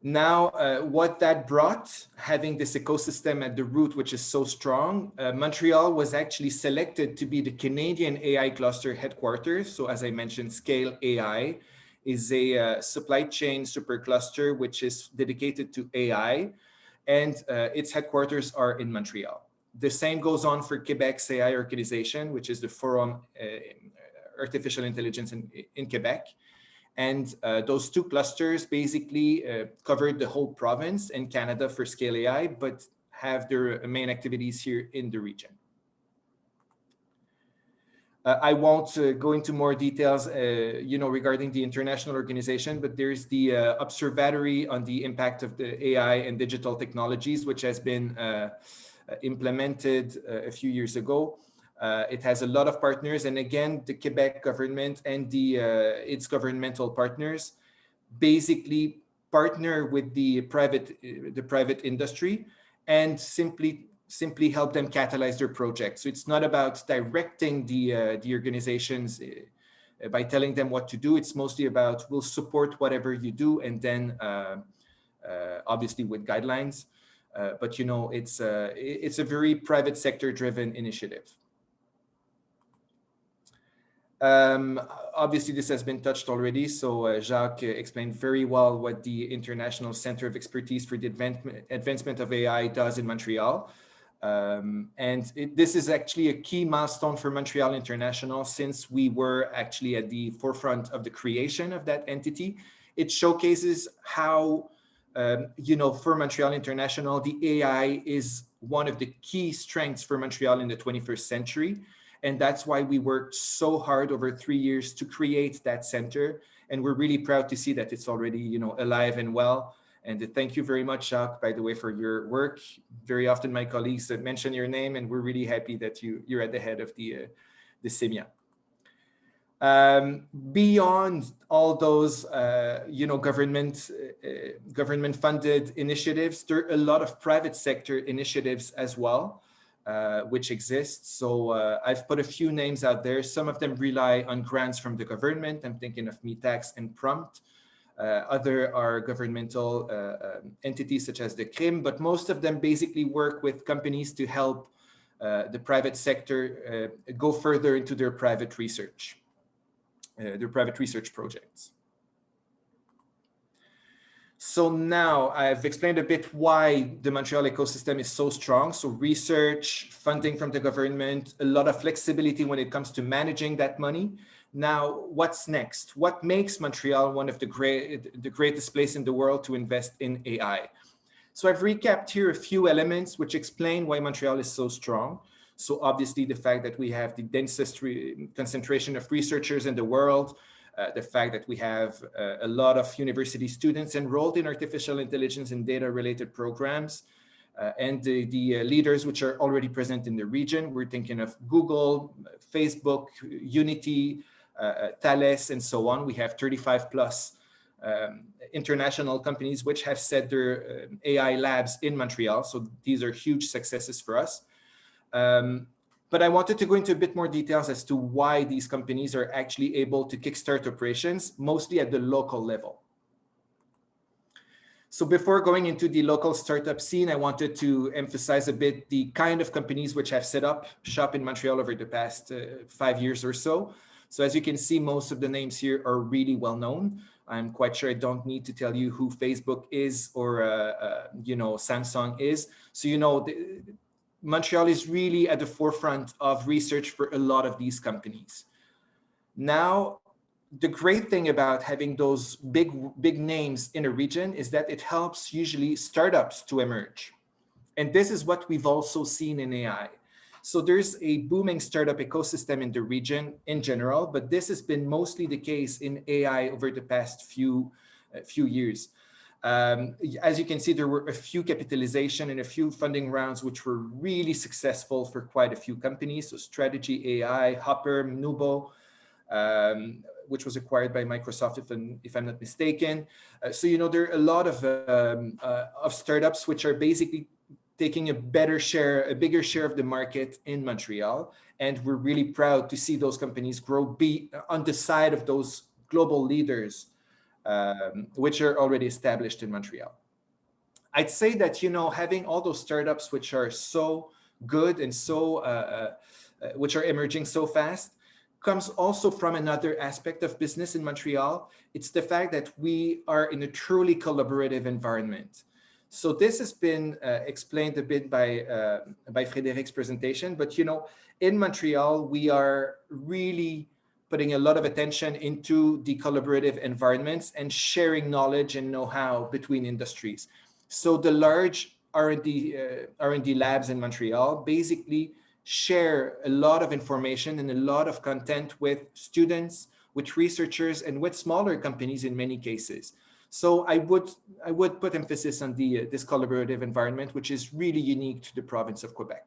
Now, what that brought, having this ecosystem at the root, which is so strong, Montreal was actually selected to be the Canadian AI cluster headquarters. So as I mentioned, Scale AI is a supply chain supercluster, which is dedicated to AI, and its headquarters are in Montreal. The same goes on for Quebec's AI organization, which is the Forum Artificial Intelligence in Quebec. And those two clusters basically covered the whole province and Canada for Scale AI, but have their main activities here in the region. I won't go into more details, regarding the international organization, but there's the Observatory on the Impact of the AI and Digital Technologies, which has been implemented a few years ago. It has a lot of partners, and again, the Quebec government and its governmental partners basically partner with the private industry and simply help them catalyze their projects. So it's not about directing the organizations by telling them what to do. It's mostly about, we'll support whatever you do, and then obviously with guidelines. But it's a very private sector driven initiative. Obviously, this has been touched already. So Jacques explained very well what the International Center of Expertise for the Advancement of AI does in Montreal. This is actually a key milestone for Montreal International, since we were actually at the forefront of the creation of that entity. It showcases how, for Montreal International, the AI is one of the key strengths for Montreal in the 21st century. And that's why we worked so hard over 3 years to create that center. And we're really proud to see that it's already, alive and well. And thank you very much, Jacques, by the way, for your work. Very often my colleagues mention your name, and we're really happy that you're at the head of the CEIMIA. Beyond all those, government-funded initiatives, there are a lot of private sector initiatives as well. Which exists. So I've put a few names out there. Some of them rely on grants from the government. I'm thinking of MeTax and Prompt. Other are governmental entities such as the CRIM, but most of them basically work with companies to help the private sector go further into their private research projects. So now I've explained a bit why the Montreal ecosystem is so strong. So research, funding from the government, a lot of flexibility when it comes to managing that money. Now, what's next? What makes Montreal one of the greatest place in the world to invest in AI? So I've recapped here a few elements which explain why Montreal is so strong. So obviously the fact that we have the densest concentration of researchers in the world, the fact that we have a lot of university students enrolled in artificial intelligence and data-related programs, and the leaders which are already present in the region. We're thinking of Google, Facebook, Unity, Thales, and so on. We have 35 plus international companies which have set their AI labs in Montreal. So these are huge successes for us. But I wanted to go into a bit more details as to why these companies are actually able to kickstart operations, mostly at the local level. So before going into the local startup scene, I wanted to emphasize a bit the kind of companies which have set up shop in Montreal over the past 5 years or so. So as you can see, most of the names here are really well known. I'm quite sure I don't need to tell you who Facebook is or Samsung is. So Montreal is really at the forefront of research for a lot of these companies. Now, the great thing about having those big names in a region is that it helps usually startups to emerge. And this is what we've also seen in AI. So there's a booming startup ecosystem in the region in general, but this has been mostly the case in AI over the past few years. As you can see, there were a few capitalization and a few funding rounds which were really successful for quite a few companies. So Strategy AI, Hopper, Nubo, which was acquired by Microsoft, if I'm not mistaken. So, you know, there are a lot of startups which are basically taking a bigger share of the market in Montreal. And we're really proud to see those companies grow, be on the side of those global leaders, which are already established in Montreal. I'd say that, you know, having all those startups which are so good and so, which are emerging so fast, comes also from another aspect of business in Montreal. It's the fact that we are in a truly collaborative environment. So this has been explained a bit by Frédéric's presentation, but you know, in Montreal, we are really putting a lot of attention into the collaborative environments and sharing knowledge and know-how between industries. So the large R&D labs in Montreal basically share a lot of information and a lot of content with students, with researchers, and with smaller companies in many cases. So I would put emphasis on this collaborative environment, which is really unique to the province of Quebec.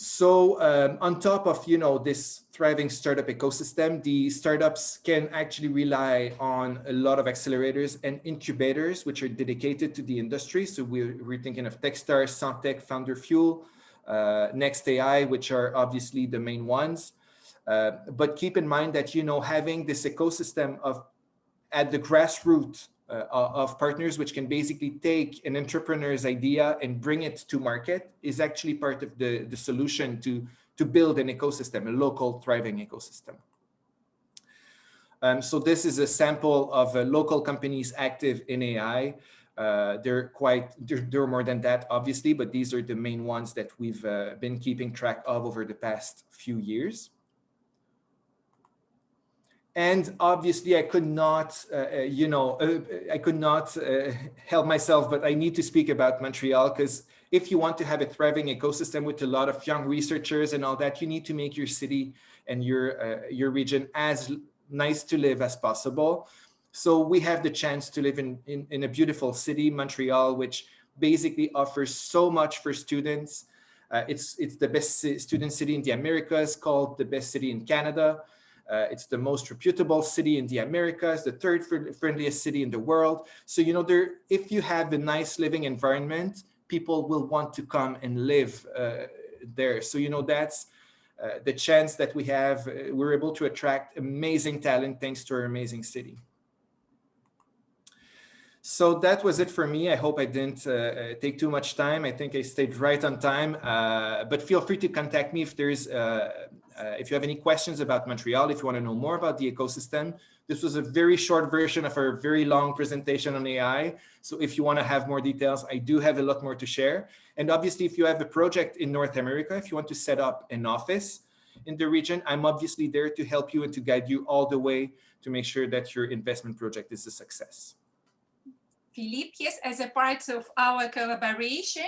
So on top of, you know, this thriving startup ecosystem, the startups can actually rely on a lot of accelerators and incubators, which are dedicated to the industry. So we're thinking of Techstars, Santec, Founder Fuel, Next AI, which are obviously the main ones. But keep in mind that, you know, having this ecosystem of at the grassroots of partners which can basically take an entrepreneur's idea and bring it to market is actually part of the solution to build an ecosystem, a local thriving ecosystem. So this is a sample of local companies active in AI. There are more than that, obviously, but these are the main ones that we've been keeping track of over the past few years. And obviously, I could not, help myself, but I need to speak about Montreal, because if you want to have a thriving ecosystem with a lot of young researchers and all that, you need to make your city and your region as nice to live as possible. So we have the chance to live in a beautiful city, Montreal, which basically offers so much for students. It's the best student city in the Americas, called the best city in Canada. It's the most reputable city in the Americas, the third friendliest city in the world. So, you know, if you have a nice living environment, people will want to come and live there. So, you know, that's the chance that we have. We're able to attract amazing talent thanks to our amazing city. So that was it for me. I hope I didn't take too much time. I think I stayed right on time, but feel free to contact me if if you have any questions about Montreal, if you want to know more about the ecosystem. This was a very short version of our very long presentation on AI. So if you want to have more details, I do have a lot more to share. And obviously, if you have a project in North America, if you want to set up an office in the region, I'm obviously there to help you and to guide you all the way to make sure that your investment project is a success. Philippe, yes, as a part of our collaboration,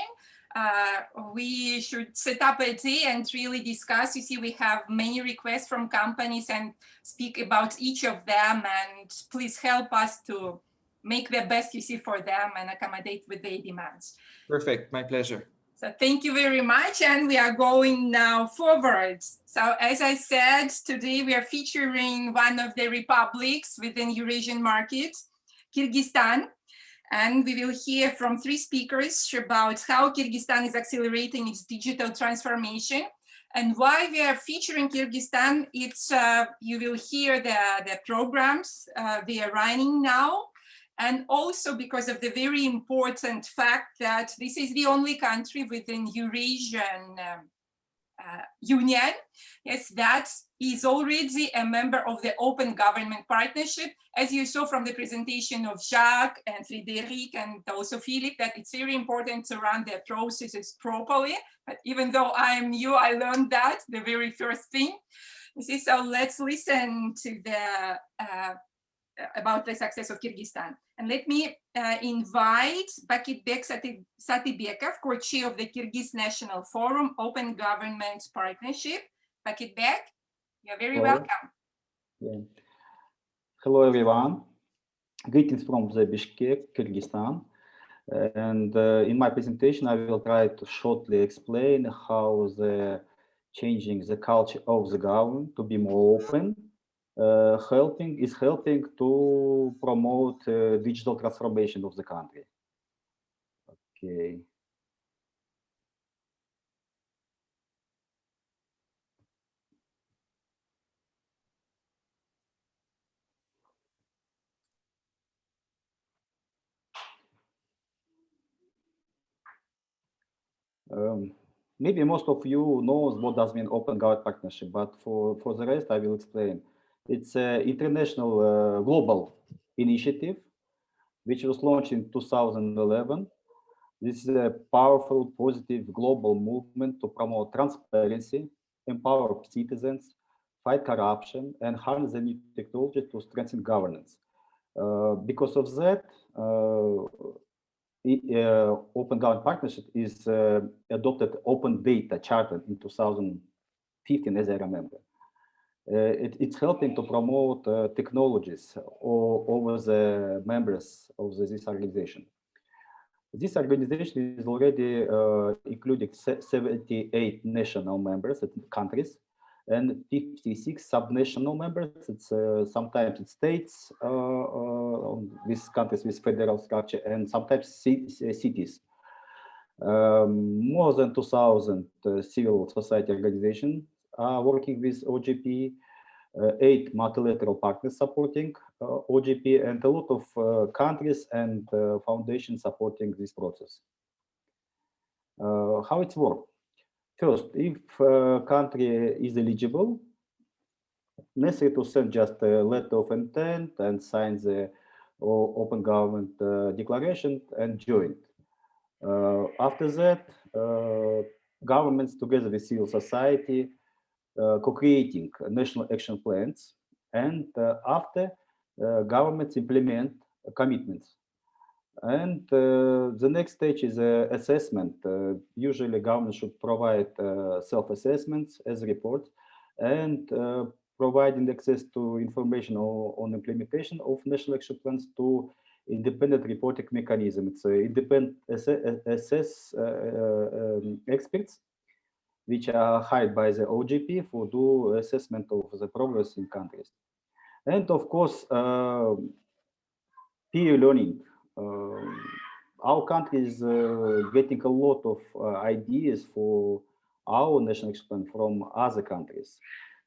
we should set up a day and really discuss. You see, we have many requests from companies and speak about each of them, and please help us to make the best, you see, for them and accommodate with their demands. Perfect, my pleasure. So thank you very much, and we are going now forward. So as I said, today we are featuring one of the republics within Eurasian market, Kyrgyzstan. And we will hear from 3 speakers about how Kyrgyzstan is accelerating its digital transformation. And why we are featuring Kyrgyzstan, it's you will hear the programs they are running now. And also because of the very important fact that this is the only country within Eurasian Union, yes, that is already a member of the Open Government Partnership. As you saw from the presentation of Jacques and Frederic and also Philippe, that it's very important to run their processes properly. But even though I am new, I learned that the very first thing. You see, so let's listen to the about the success of Kyrgyzstan. And let me invite Bakytbek Satybekov, co-chair of the Kyrgyz National Forum Open Government Partnership. Bakytbek, you're very welcome. Yeah. Hello, everyone. Greetings from the Bishkek, Kyrgyzstan. And in my presentation, I will try to shortly explain how the changing the culture of the government to be more open helping to promote digital transformation of the country. Okay. Maybe most of you knows what does mean open government partnership, but for the rest, I will explain. It's an international global initiative, which was launched in 2011. This is a powerful, positive global movement to promote transparency, empower citizens, fight corruption, and harness the new technology to strengthen governance. Because of that, Open Government Partnership is adopted Open Data Charter in 2015, as I remember. It's helping to promote technologies over the members of this organization. This organization is already including 78 national members, countries, and 56 subnational members. It's sometimes it's states, with countries with federal structure, and sometimes cities. More than 2,000 civil society organizations are working with OGP. 8 multilateral partners supporting OGP, and a lot of countries and foundations supporting this process. How it works? First, if a country is eligible, necessary to send just a letter of intent and sign the Open Government Declaration and join. After that, governments together with civil society co-creating national action plans, and after governments implement commitments. And the next stage is assessment. Usually government should provide self-assessments as reports, and providing access to information on implementation of national action plans to independent reporting mechanism. It's independent experts which are hired by the OGP for do assessment of the progress in countries. And of course, peer learning. Our country is getting a lot of ideas for our national action plan from other countries.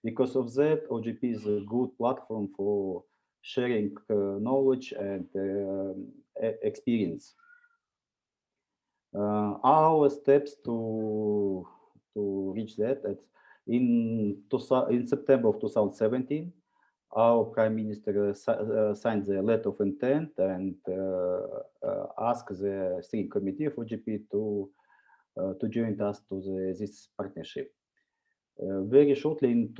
Because of that, OGP is a good platform for sharing knowledge and experience. Our steps to reach that. In September of 2017, our Prime Minister signed the letter of intent and asked the Steering Committee of OGP to join us to this partnership. Very shortly in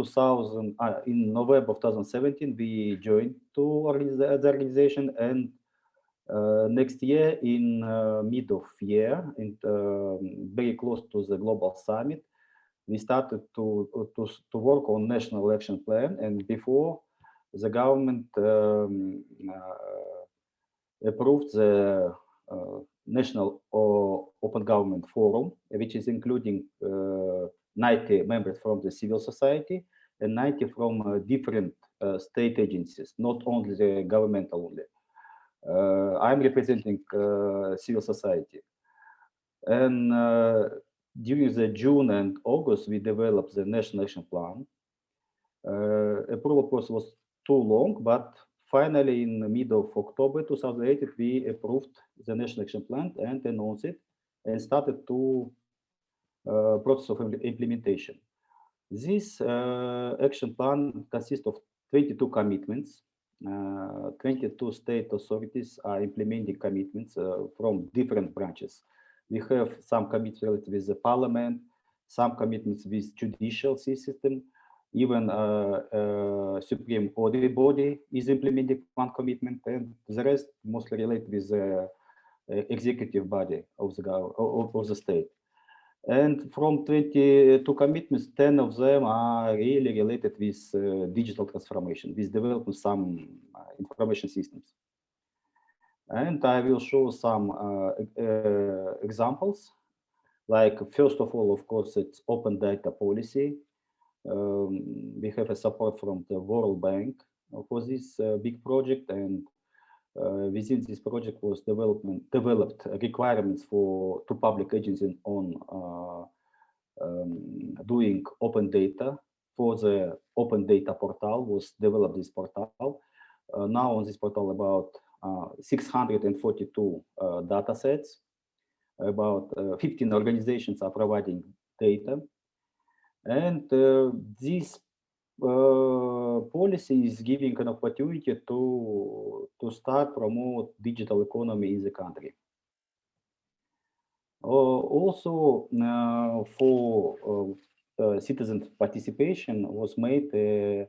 November of 2017, we joined to the organization, and next year, in mid of year, very close to the global summit, we started to work on national action plan. And before, the government approved the National Open Government Forum, which is including 90 members from the civil society and 90 from different state agencies, not only the governmental only. I'm representing civil society. And during the June and August, we developed the National Action Plan. Approval process was too long, but finally in the middle of October 2018, we approved the National Action Plan and announced it and started to process of implementation. This action plan consists of 22 commitments. 22 state authorities are implementing commitments from different branches. We have some commitments related with the parliament, some commitments with judicial system, even Supreme Audit Body is implementing one commitment, and the rest mostly related with the executive body of the state. And from 22 commitments, 10 of them are really related with digital transformation, with developing some information systems. And I will show some examples. Like, first of all, of course, it's open data policy. We have a support from the World Bank for this big project, and within this project was developed requirements to public agencies on doing open data. For the open data portal was developed this portal. Now on this portal about 642 data sets. About 15 organizations are providing data. And this policy is giving an opportunity to start promote digital economy in the country. Also, for citizen participation was made a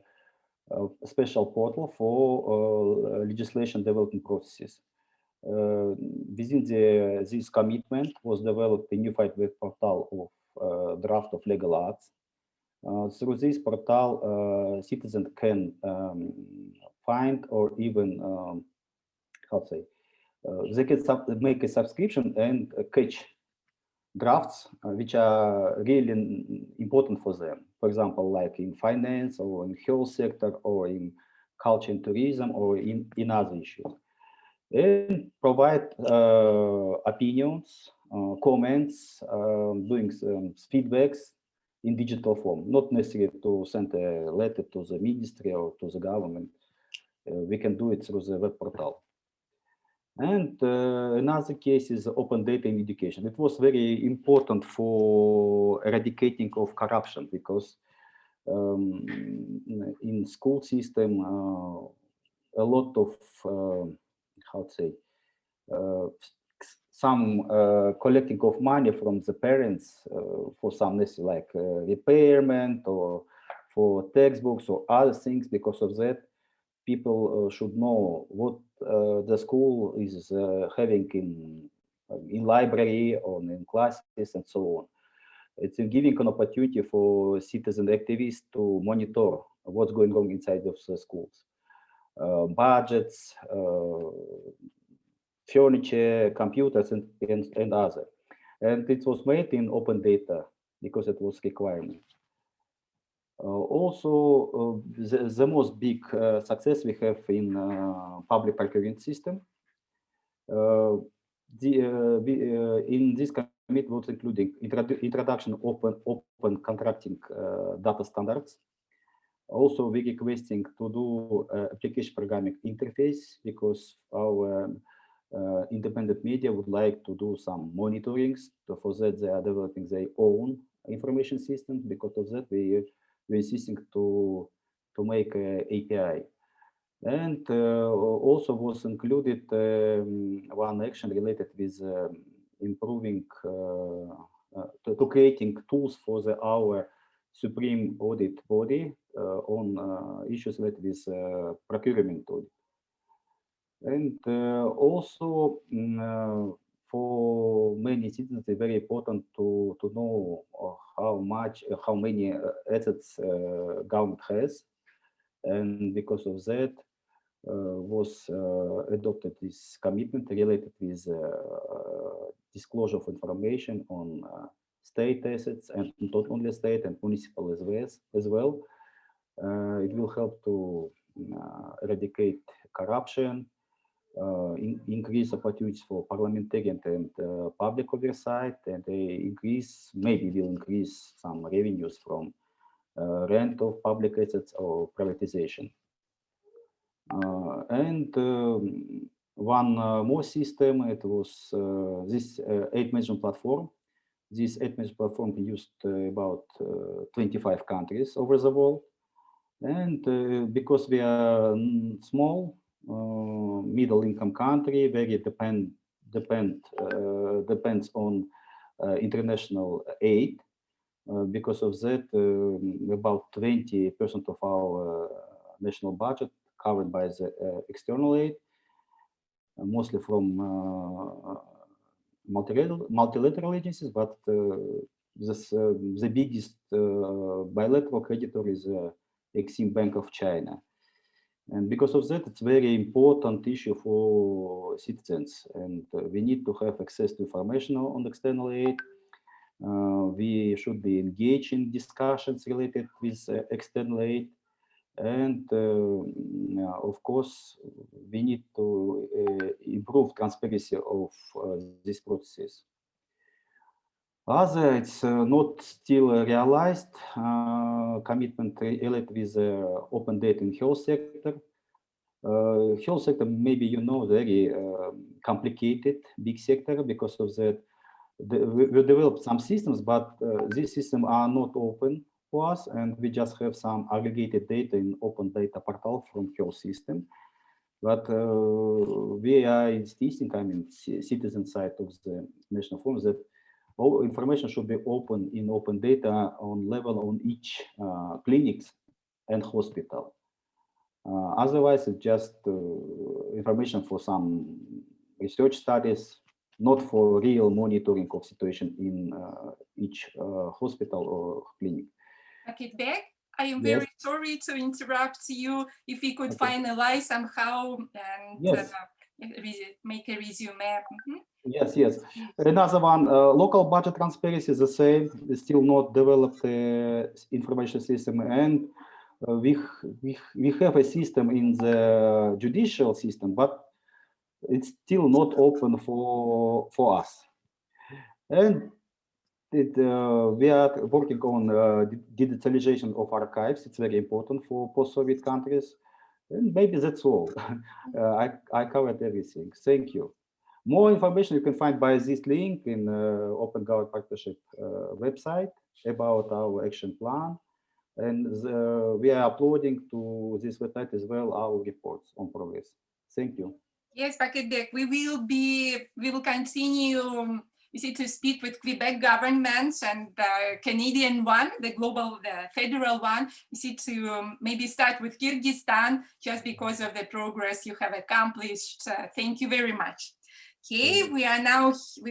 special portal for legislation development processes. Within this commitment was developed a unified web portal of draft of legal acts. Through this portal, citizens can find or even, how to say, they can make a subscription and catch drafts which are really important for them. For example, like in finance or in health sector or in culture and tourism or in other issues. And provide opinions, comments, doing some feedbacks in digital form, not necessarily to send a letter to the ministry or to the government. We can do it through the web portal. And another case is open data in education. It was very important for eradicating of corruption because in school system, a lot of, how to say, some collecting of money from the parents for some necessary like repairment or for textbooks or other things. Because of that, people should know what the school is having in library or in classes and so on. It's giving an opportunity for citizen activists to monitor what's going on inside of the schools. Budgets, furniture, computers, and other. And it was made in open data because it was requirement. Also, the most big success we have in public procurement system. In this commit was including introduction of open contracting data standards. Also, we requesting to do application programming interface because our independent media would like to do some monitorings. So for that, they are developing their own information system. Because of that, we're insisting to make an API. And also was included one action related with improving, to creating tools for our Supreme Audit Body on issues related with procurement audit. And also for many citizens, it's very important to know how many assets government has. And because of that, was adopted this commitment related with disclosure of information on state assets, and not only state and municipal as well. It will help to eradicate corruption, increase opportunities for parliamentarian and public oversight, and maybe will increase some revenues from rent of public assets or privatization. And one more system, it was this aid management platform. This aid management platform used about 25 countries over the world. And because we are small, middle income country, very depends on international aid. Because of that, about 20% of our national budget covered by the external aid, mostly from multilateral agencies, but the biggest bilateral creditor is Exim Bank of China. And because of that, it's very important issue for citizens, and we need to have access to information on external aid. We should be engaged in discussions related with external aid. And of course, we need to improve transparency of these processes. Other, it's not still realized commitment related with open data in health sector. Health sector, maybe you know, very complicated, big sector. Because of that, we developed some systems, but these systems are not open for us, and we just have some aggregated data in open data portal from health system. But we are insisting, I mean, citizen side of the national forum, that all information should be open in open data on level on each clinics and hospital. Otherwise, it's just information for some research studies, not for real monitoring of situation in each hospital or clinic. Bakytbek, I am very sorry to interrupt you. If we could finalize somehow and make a resume. Yes, yes. Another one, local budget transparency is the same. We still not developed information system, and we have a system in the judicial system, but it's still not open for us. And we are working on digitalization of archives. It's very important for post-Soviet countries. And maybe that's all. I covered everything. Thank you. More information you can find by this link in Open Government Partnership website about our action plan. And we are uploading to this website as well our reports on progress. Thank you. Yes, Bakytbek, we will continue to speak with Quebec government and the Canadian one, the global, the federal one. To maybe start with Kyrgyzstan just because of the progress you have accomplished. Thank you very much. Okay, we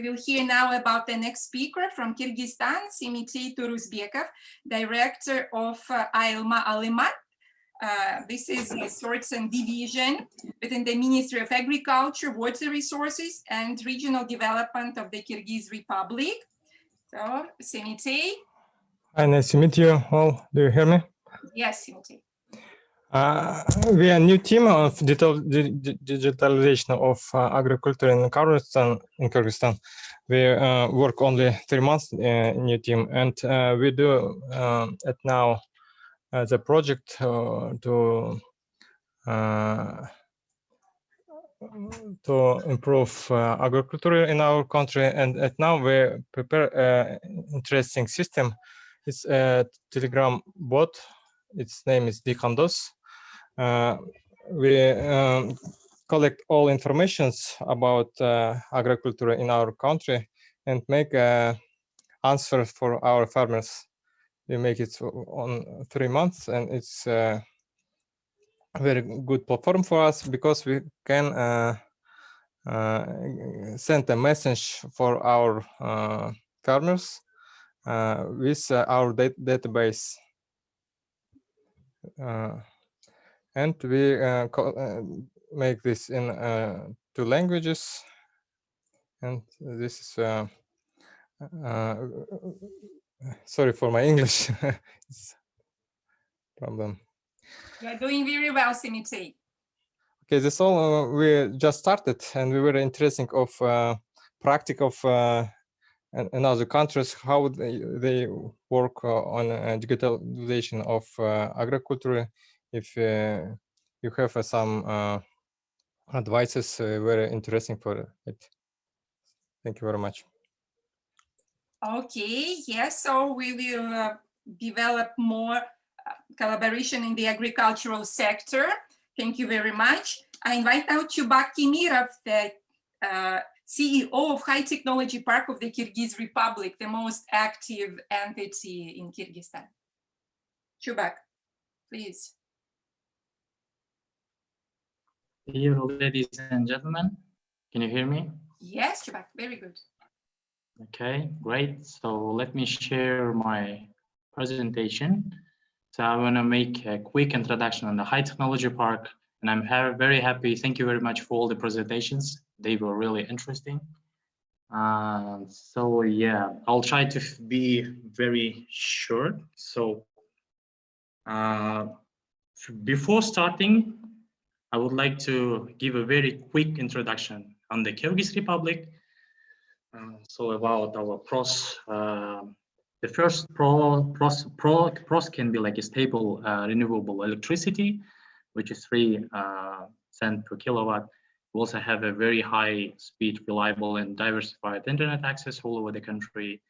will hear now about the next speaker from Kyrgyzstan, Semetey Turusbekov, director of Aiylmaalymat. This is a sorts and division within the Ministry of Agriculture, Water Resources, and Regional Development of the Kyrgyz Republic. So, Semetey. Hi, nice to meet you all. Do you hear me? Yes, Semetey. We are a new team of digitalization of agriculture in Kyrgyzstan. We work only 3 months in new team, and we do at now the project to improve agriculture in our country. And at now we prepare interesting system. It's a Telegram bot. Its name is Dikhandos. We collect all informations about agriculture in our country and make answer for our farmers. We make it on 3 months, and it's a very good platform for us because we can send a message for our farmers with our database. And we make this in 2 languages, and this is sorry for my English. It's problem. You are doing very well, Semetey. Okay, that's all. We just started, and we were interested of practice of in other countries, how they work on digitalization of agriculture. If you have some advices, very interesting for it. Thank you very much. Okay, yes, so we will develop more collaboration in the agricultural sector. Thank you very much. I invite now Chubak Temirov, the CEO of High Technology Park of the Kyrgyz Republic, the most active entity in Kyrgyzstan. Chubak, please. Dear ladies and gentlemen, can you hear me? Yes, Chubak, very good. Okay, great. So let me share my presentation. So I want to make a quick introduction on the High Technology Park And I'm very happy. Thank you very much for all the presentations. They were really interesting. So yeah, I'll try to be very short. So before starting, I would like to give a very quick introduction on the Kyrgyz Republic. So about our pros, the first pros can be like a stable renewable electricity, which is 3 cents per kilowatt. We also have a very high speed, reliable and diversified internet access all over the country.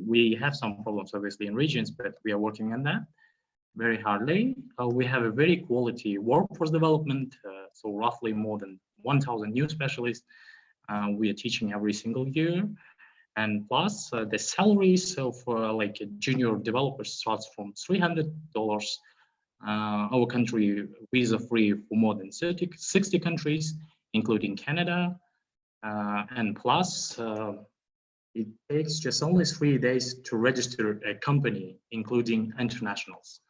We have some problems obviously in regions, but we are working on that very hardly. We have a very quality workforce development, so roughly more than 1,000 new specialists we are teaching every single year. And plus the salaries of like a junior developer starts from $300. Our country visa free for more than 60 countries, including Canada. And plus it takes just only 3 days to register a company, including internationals.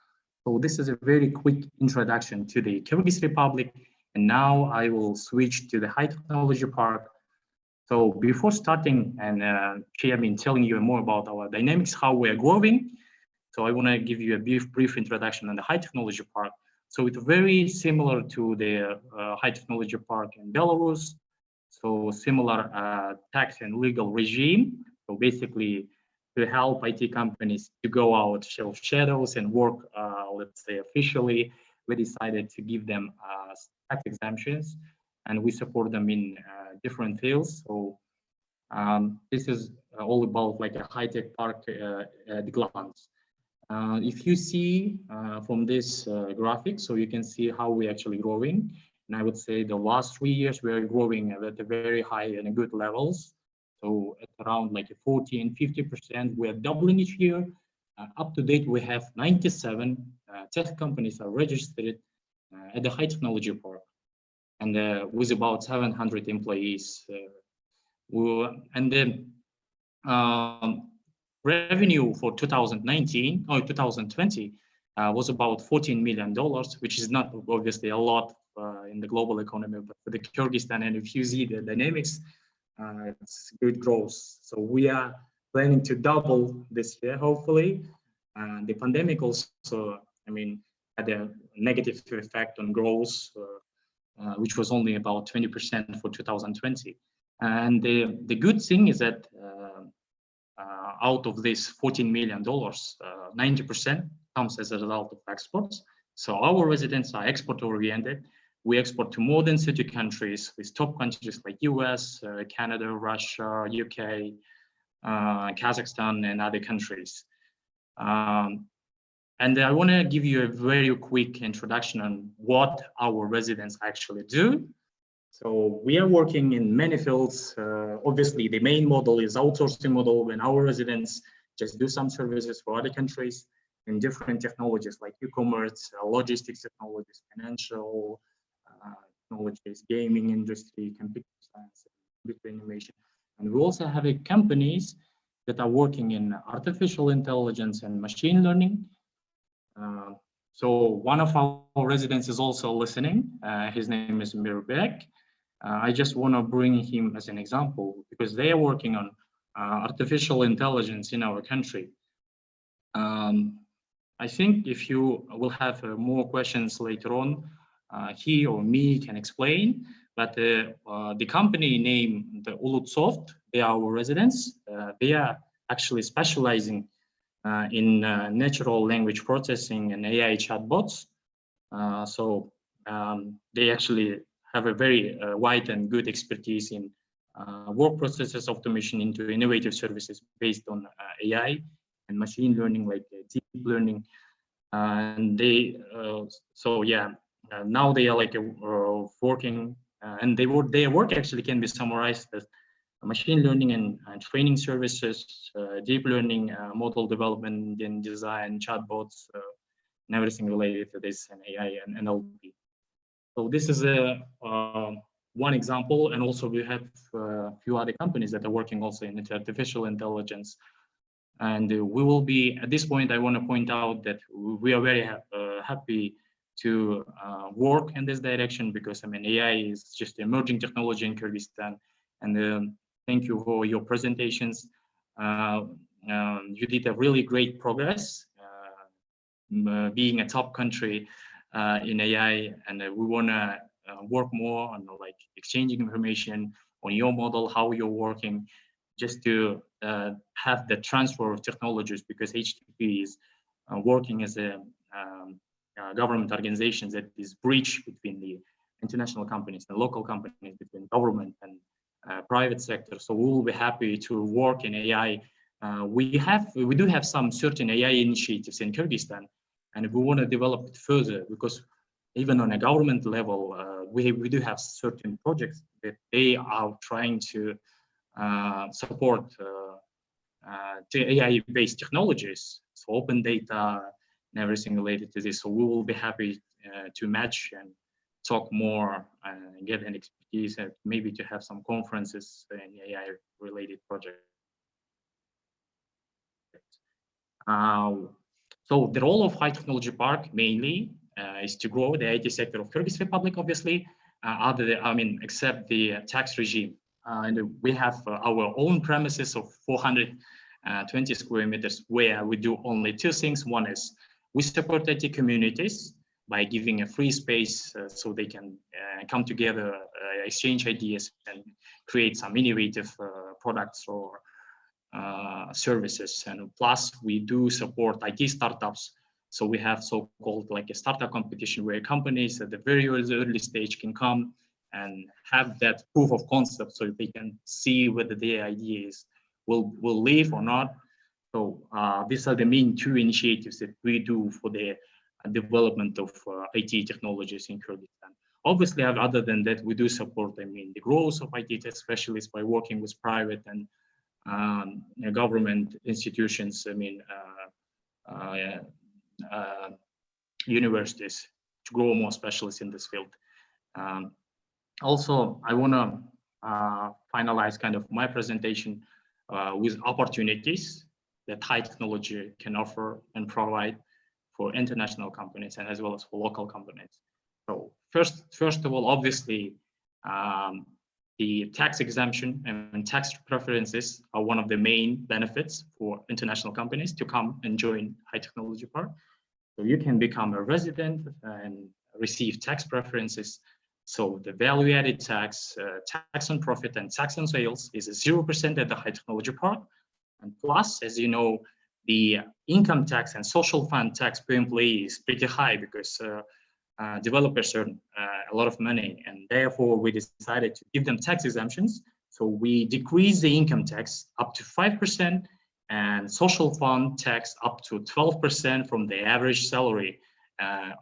So this is a very quick introduction to the Kyrgyz Republic. And now I will switch to the high technology park. So before starting and telling you more about our dynamics, how we are growing. So I want to give you a brief introduction on the high technology park. So it's very similar to the high technology park in Belarus. So similar tax and legal regime. So basically to help IT companies to go out of shadows and work, let's say officially, we decided to give them tax exemptions, and we support them in different fields. So this is all about like a high-tech park at glance. If you see from this graphic, so you can see how we're actually growing. And I would say the last 3 years, we are growing at a very high and good levels. So at around like 40 and 50%, we're doubling each year. Up to date, we have 97 tech companies are registered at the high technology park, and with about 700 employees. And then revenue for 2019 or 2020 was about $14 million, which is not obviously a lot in the global economy, but for the Kyrgyzstan, and if you see the dynamics, it's good growth. So we are planning to double this year, hopefully. The pandemic also, had a negative effect on growth, which was only about 20% for 2020. And the good thing is that out of this $14 million, 90% comes as a result of exports. So our residents are export-oriented. We export to more than 30 countries, with top countries like US, Canada, Russia, UK, Kazakhstan, and other countries. And I want to give you a very quick introduction on what our residents actually do. So we are working in many fields. Obviously, the main model is outsourcing model, when our residents just do some services for other countries in different technologies like e-commerce, logistics technologies, financial technologies, gaming industry, computer science, computer animation. And we also have companies that are working in artificial intelligence and machine learning. So one of our residents is also listening. His name is Bakytbek. I just want to bring him as an example because they are working on artificial intelligence in our country. I think if you will have more questions later on, he or me can explain, but the company name, the Russoft, they are our residents. They are actually specializing in natural language processing and AI chatbots. So they actually have a very wide and good expertise in work processes automation into innovative services based on AI and machine learning, like deep learning. And they, now they are like working, and their work actually can be summarized as machine learning and training services, deep learning, model development and design, chatbots, and everything related to this, and AI and NLP. So this is one example, and also we have a few other companies that are working also in artificial intelligence. And we will be, at this point, I want to point out that we are very happy to work in this direction, because I mean AI is just emerging technology in Kyrgyzstan. And thank you for your presentations. You did a really great progress, being a top country in AI, and we want to work more on like exchanging information on your model, how you're working, just to have the transfer of technologies, because HTTP is working as a government organization that is bridge between the international companies and local companies, between government and private sector. So we will be happy to work in AI. We do have some certain AI initiatives in Kyrgyzstan, and we want to develop it further, because even on a government level, we do have certain projects that they are trying to support AI-based technologies, so open data and everything related to this. So we will be happy to match and talk more and get an expertise, and maybe to have some conferences in AI-related projects. So the role of High Technology Park mainly is to grow the IT sector of Kyrgyz Republic, obviously, except the tax regime. And we have our own premises of 420 square meters, where we do only two things. One is we support IT communities by giving a free space so they can come together, exchange ideas, and create some innovative products or services. And plus, we do support IT startups. So we have so-called like a startup competition, where companies at the very early stage can come and have that proof of concept, so they can see whether their ideas will live or not. So these are the main two initiatives that we do for the development of IT technologies in Kyrgyzstan. Obviously, other than that, we do support, the growth of IT tech specialists by working with private and government institutions, universities, to grow more specialists in this field. Also, I want to finalize kind of my presentation with opportunities that high technology can offer and provide for international companies, and as well as for local companies. So first of all, obviously, the tax exemption and tax preferences are one of the main benefits for international companies to come and join High Technology Park. So you can become a resident and receive tax preferences. So the value-added tax, tax on profit, and tax on sales is 0% at the High Technology Park. And plus, as you know, the income tax and social fund tax per employee is pretty high, because developers earn a lot of money, and therefore we decided to give them tax exemptions. So we decrease the income tax up to 5% and social fund tax up to 12% from the average salary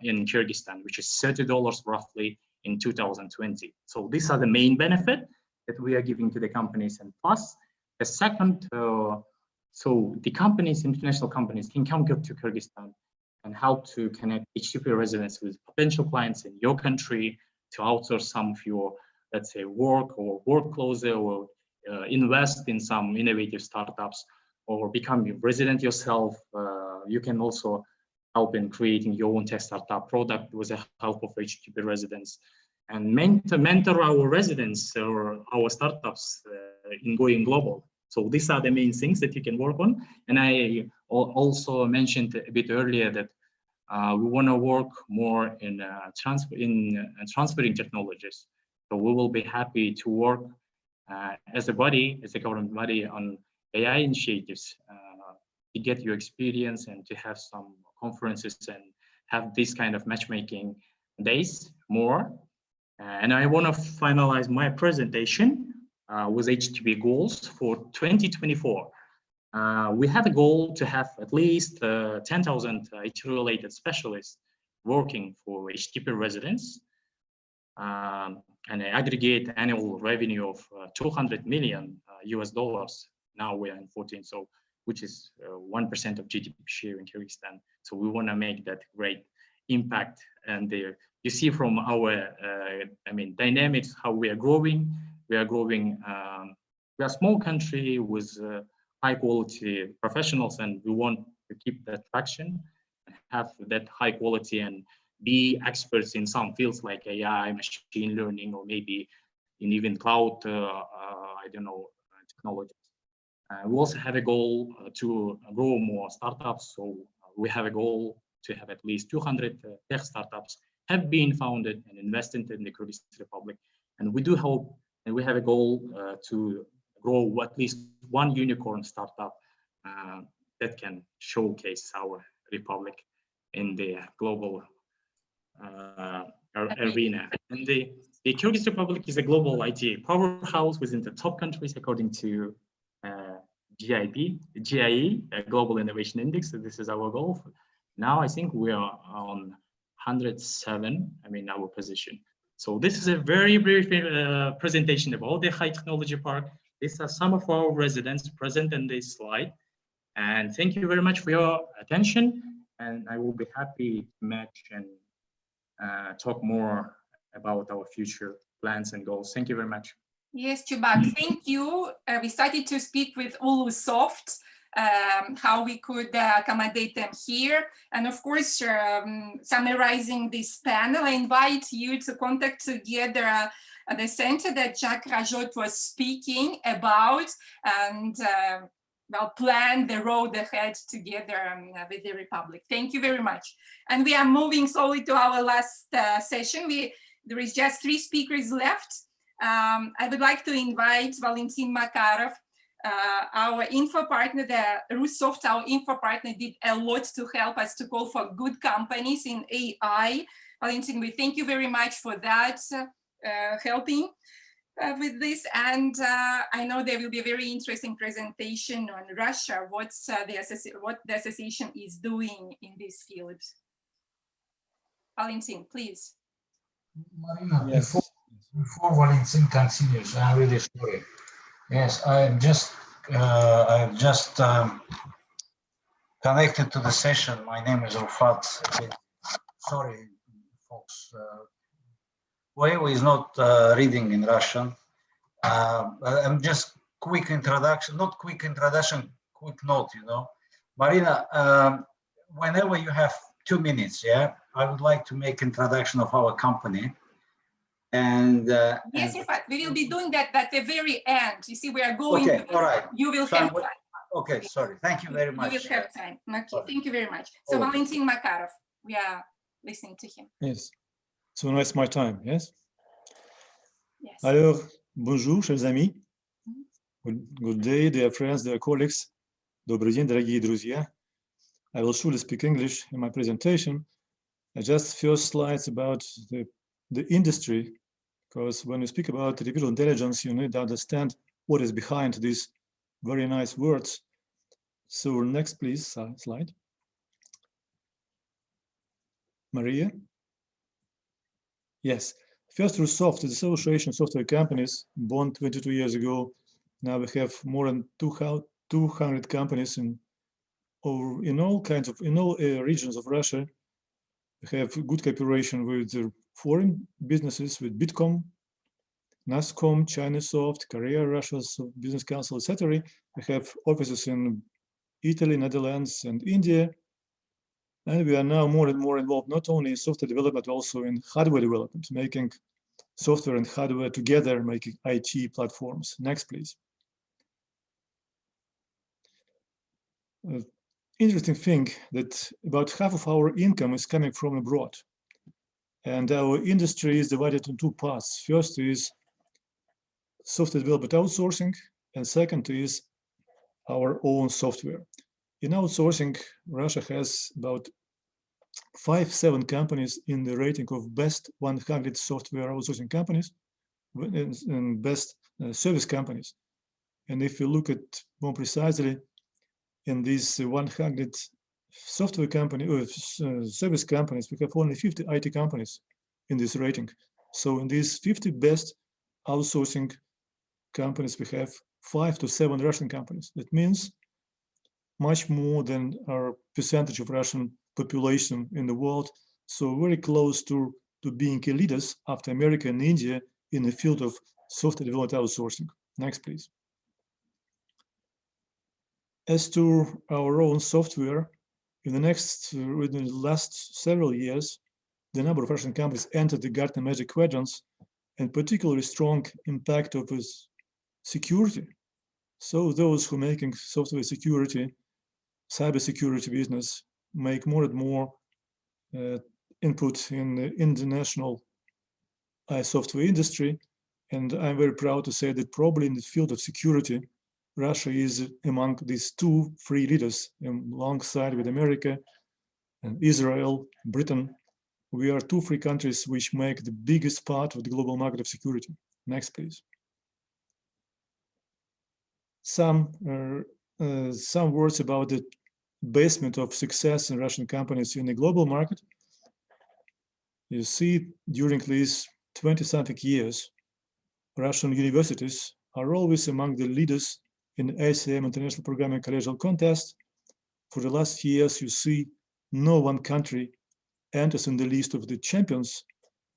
in Kyrgyzstan, which is $30 roughly in 2020. So these are the main benefit that we are giving to the companies. And plus, the second, so the companies, international companies, can come to Kyrgyzstan and help to connect HTTP residents with potential clients in your country, to outsource some of your, let's say, work or work closer, or invest in some innovative startups, or become a resident yourself. You can also help in creating your own tech startup product with the help of HTTP residents, and mentor our residents or our startups in going global. So these are the main things that you can work on. And I also mentioned a bit earlier that we want to work more in transferring technologies. So we will be happy to work as a body, as a government body, on AI initiatives to get your experience and to have some conferences and have this kind of matchmaking days more. And I want to finalize my presentation with HTTP goals for 2024. We have a goal to have at least 10,000 IT-related specialists working for HTTP residents, and an aggregate annual revenue of $200 million US. Now we are in 14, so which is 1% of GDP share in Kyrgyzstan. So we want to make that great impact. And you see from our dynamics how we are growing. We are growing. We are a small country with high quality professionals, and we want to keep that traction, have that high quality, and be experts in some fields like AI, machine learning, or maybe in even cloud, I don't know, technologies. We also have a goal to grow more startups. So we have a goal to have at least 200 tech startups have been founded and invested in the Kyrgyz Republic. And we do hope, and we have a goal to grow at least one unicorn startup that can showcase our republic in the global arena. And the Kyrgyz Republic is a global IT powerhouse within the top countries according to GIE, Global Innovation Index. So this is our goal. Now I think we are on 107, our position. So this is a very brief presentation about the high technology park. These are some of our residents present in this slide. And thank you very much for your attention. And I will be happy to match and talk more about our future plans and goals. Thank you very much. Yes, Chubak, thank you. We started to speak with Russoft, how we could accommodate them here. And of course, summarizing this panel, I invite you to contact together the center that Jacques Rajotte was speaking about, and plan the road ahead together with the Republic. Thank you very much. And we are moving slowly to our last session. There is just 3 speakers left. I would like to invite Valentin Makarov, our info partner. The Russoft, our info partner, did a lot to help us to call for good companies in AI. Valentin, we thank you very much for that, helping with this. And I know there will be a very interesting presentation on Russia, what the association is doing in this field. Valentin, please. Marina, Yes. before Valentin continues, I'm really sorry. Yes, I've just connected to the session. My name is Rufat. Sorry, folks. Weiwei is not reading in Russian. I'm just quick introduction, not quick introduction, quick note, Marina, whenever you have 2 minutes, yeah, I would like to make introduction of our company. And yes, in fact, we will be doing that at the very end. You see, we are going. Okay, all right. You will have time. Okay, sorry. Thank you very much. You will have time. Okay, thank you very much. So Valentin Makarov, we are listening to him. Yes. So now it's my time. Yes. Yes. Alors, bonjour, chers amis. Good day, dear friends, dear colleagues. Добрый день, дорогие друзья. I will surely speak English in my presentation. Just first slides about the industry, because when you speak about artificial intelligence, you need to understand what is behind these very nice words. So next, please, slide. Maria? Yes. First, Russoft is Association of Software Companies, born 22 years ago. Now we have more than 200 companies in all regions of Russia. We have good cooperation with the foreign businesses, with Bitkom, NASCOM, Chinasoft, Korea, Russia's Business Council, etc. We have offices in Italy, Netherlands, and India. And we are now more and more involved not only in software development, but also in hardware development, making software and hardware together, making IT platforms. Next, please. Interesting thing that about half of our income is coming from abroad. And our industry is divided into 2 parts. First is software development outsourcing, and second is our own software. In outsourcing, Russia has about 5-7 companies in the rating of best 100 software outsourcing companies and best service companies. And if you look at more precisely, in these 100 software company or service companies, we have only 50 IT companies in this rating. So in these 50 best outsourcing companies, we have 5 to 7 Russian companies. That means much more than our percentage of Russian population in the world. So very close to being leaders after America and India in the field of software development outsourcing. Next, please. As to our own software, in the last several years, the number of Russian companies entered the Gartner Magic Quadrants, and particularly strong impact of its security. So those who are making software security, cybersecurity business, make more and more input in the international software industry. And I'm very proud to say that probably in the field of security, Russia is among these two free leaders, alongside with America and Israel, Britain. We are two free countries which make the biggest part of the global market of security. Next, please. Some words about the basement of success in Russian companies in the global market. You see, during these 20-something years, Russian universities are always among the leaders in ICEMAI International Programming Collegial Contest. For the last years, you see no one country enters in the list of the champions,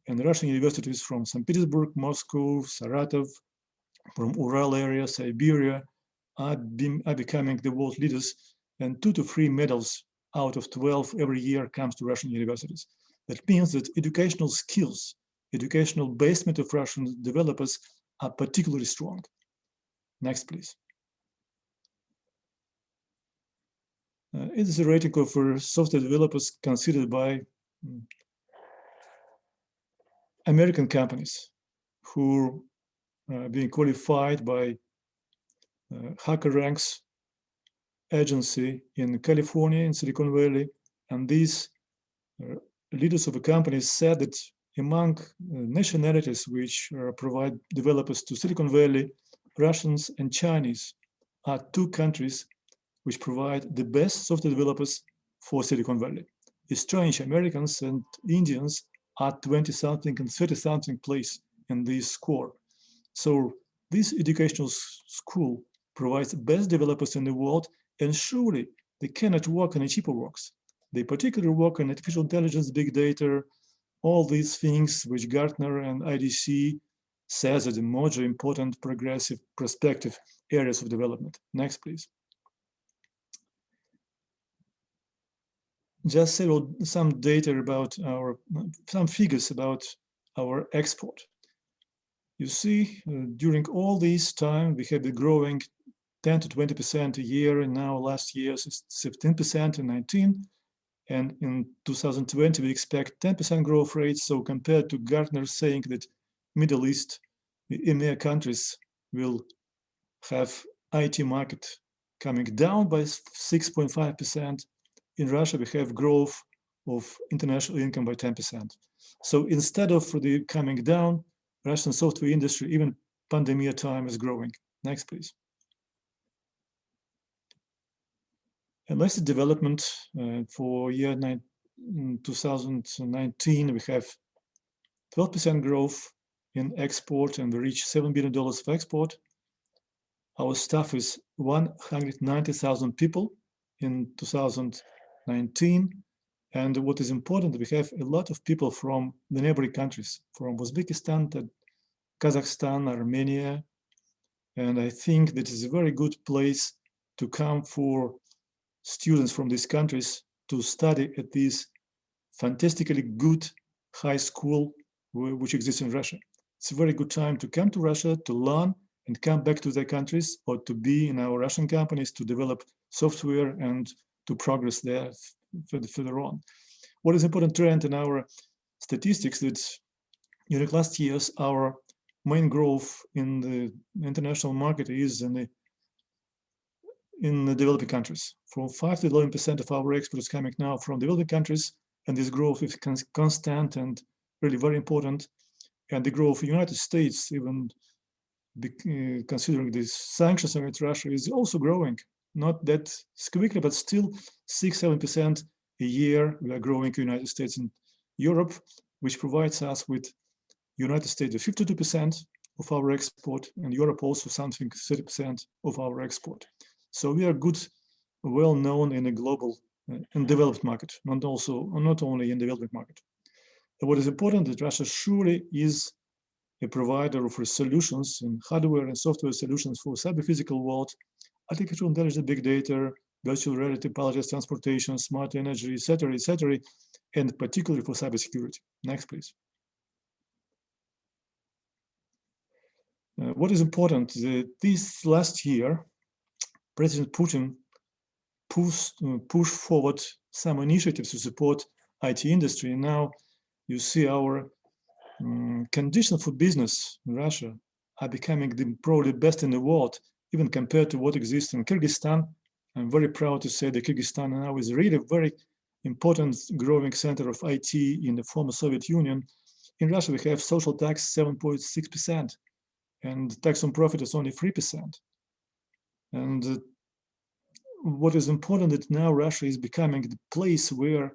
and Russian universities from St. Petersburg, Moscow, Saratov, from Ural area, Siberia, are becoming the world leaders, and 2 to 3 medals out of 12 every year comes to Russian universities. That means that educational skills, educational basement of Russian developers are particularly strong. Next, please. It is a rating of software developers considered by American companies who are being qualified by HackerRanks agency in California, in Silicon Valley. And these leaders of the companies said that among nationalities which provide developers to Silicon Valley, Russians and Chinese are 2 countries which provide the best software developers for Silicon Valley. It's strange, Americans and Indians are 20-something and 30-something place in this score. So this educational school provides best developers in the world, and surely they cannot work on cheaper works. They particularly work on artificial intelligence, big data, all these things which Gartner and IDC says are the most important, progressive, prospective areas of development. Next, please. Just some data about some figures about our export. You see, during all this time, we have been growing 10 to 20% a year, and now last year is 17% in 19. And in 2020, we expect 10% growth rate. So compared to Gartner saying that Middle East, the EMEA countries will have IT market coming down by 6.5%. In Russia, we have growth of international income by 10%. So instead of the coming down, Russian software industry, even pandemic time, is growing. Next, please. And let's see development for year 2019, we have 12% growth in export, and we reach $7 billion of export. Our staff is 190,000 people in 2019. And what is important, we have a lot of people from the neighboring countries, from Uzbekistan to Kazakhstan, Armenia. And I think that is a very good place to come for students from these countries to study at this fantastically good high school which exists in Russia. It's a very good time to come to Russia, to learn and come back to their countries, or to be in our Russian companies to develop software and to progress there further on. What is an important trend in our statistics that during last years, our main growth in the international market is in the developing countries. From 5 to 11% of our exports coming now from developing countries, and this growth is constant and really very important. And the growth in the United States, even considering the sanctions against Russia, is also growing. Not that quickly, but still 6-7% a year. We are growing in the United States and Europe, which provides us with United States with 52% of our export, and Europe also something 30% of our export. So we are good, well known in a global and developed market, not only in the developing market. And what is important is Russia surely is a provider of solutions in hardware and software solutions for cyber-physical world, artificial intelligence, big data, virtual reality, palletized transportation, smart energy, etc., etc. and particularly for cybersecurity. Next, please. What is important, this last year, President Putin pushed forward some initiatives to support IT industry. And now you see our conditions for business in Russia are becoming probably best in the world, even compared to what exists in Kyrgyzstan. I'm very proud to say that Kyrgyzstan now is really a very important growing center of IT in the former Soviet Union. In Russia, we have social tax 7.6%, and tax on profit is only 3%. And what is important that now Russia is becoming the place where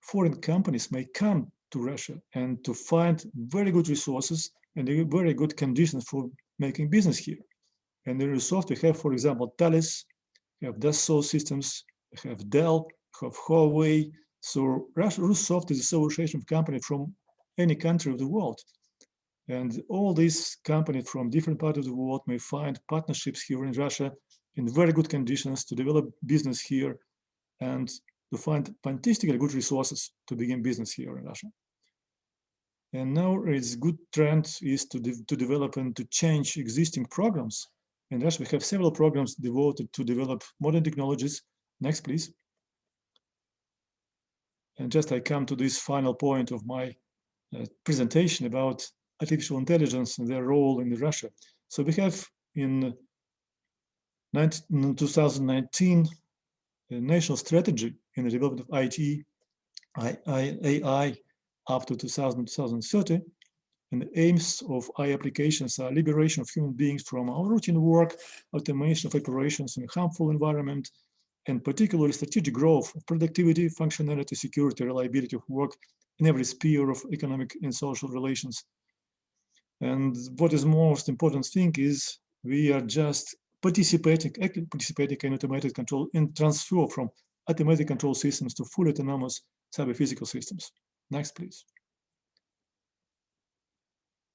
foreign companies may come to Russia and to find very good resources and very good conditions for making business here. And in Russoft, we have, for example, Thales, we have Dassault Systems, we have Dell, we have Huawei. So Russoft is a association of companies from any country of the world. And all these companies from different parts of the world may find partnerships here in Russia in very good conditions to develop business here and to find fantastically good resources to begin business here in Russia. And now its good trend is to develop and to change existing programs. In Russia, we have several programs devoted to develop modern technologies. Next, please. And just I come to this final point of my presentation about artificial intelligence and their role in Russia. So we have in 2019 a national strategy in the development of IT, AI up to 2030. And the aims of AI applications are liberation of human beings from our routine work, automation of operations in a harmful environment, and particularly strategic growth of productivity, functionality, security, reliability of work in every sphere of economic and social relations. And what is most important thing is we are just participating in automated control and transfer from automated control systems to fully autonomous cyber-physical systems. Next, please.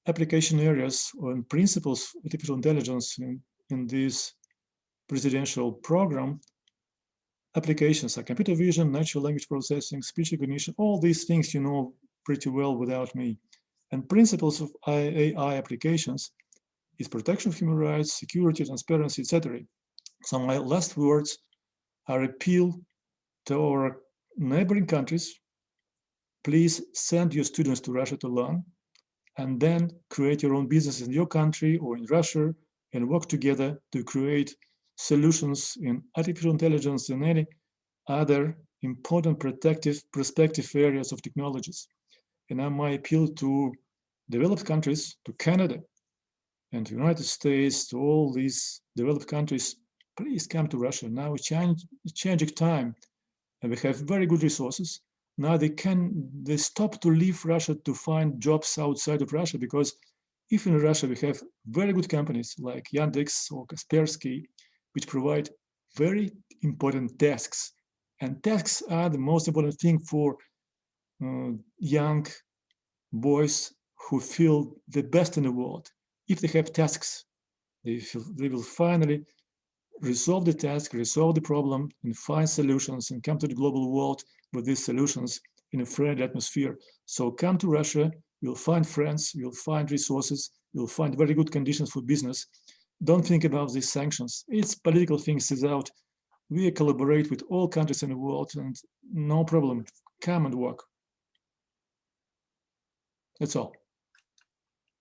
Application areas and principles of artificial intelligence in this presidential program. Applications are computer vision, natural language processing, speech recognition, all these things you know pretty well without me. And principles of AI applications is protection of human rights, security, transparency, etc. So my last words are appeal to our neighboring countries. Please send your students to Russia to learn, and then create your own business in your country or in Russia and work together to create solutions in artificial intelligence and any other important prospective areas of technologies. And now my appeal to developed countries, to Canada and the United States, to all these developed countries, please come to Russia. Now it's changing time and we have very good resources. Now they stop to leave Russia to find jobs outside of Russia, because if in Russia we have very good companies like Yandex or Kaspersky, which provide very important tasks. And tasks are the most important thing for young boys who feel the best in the world. If they have tasks, they will finally resolve the task, resolve the problem, and find solutions and come to the global world with these solutions in a friendly atmosphere. So come to Russia, you'll find friends, you'll find resources, you'll find very good conditions for business. Don't think about these sanctions. It's political things is out. We collaborate with all countries in the world and no problem, come and work. That's all.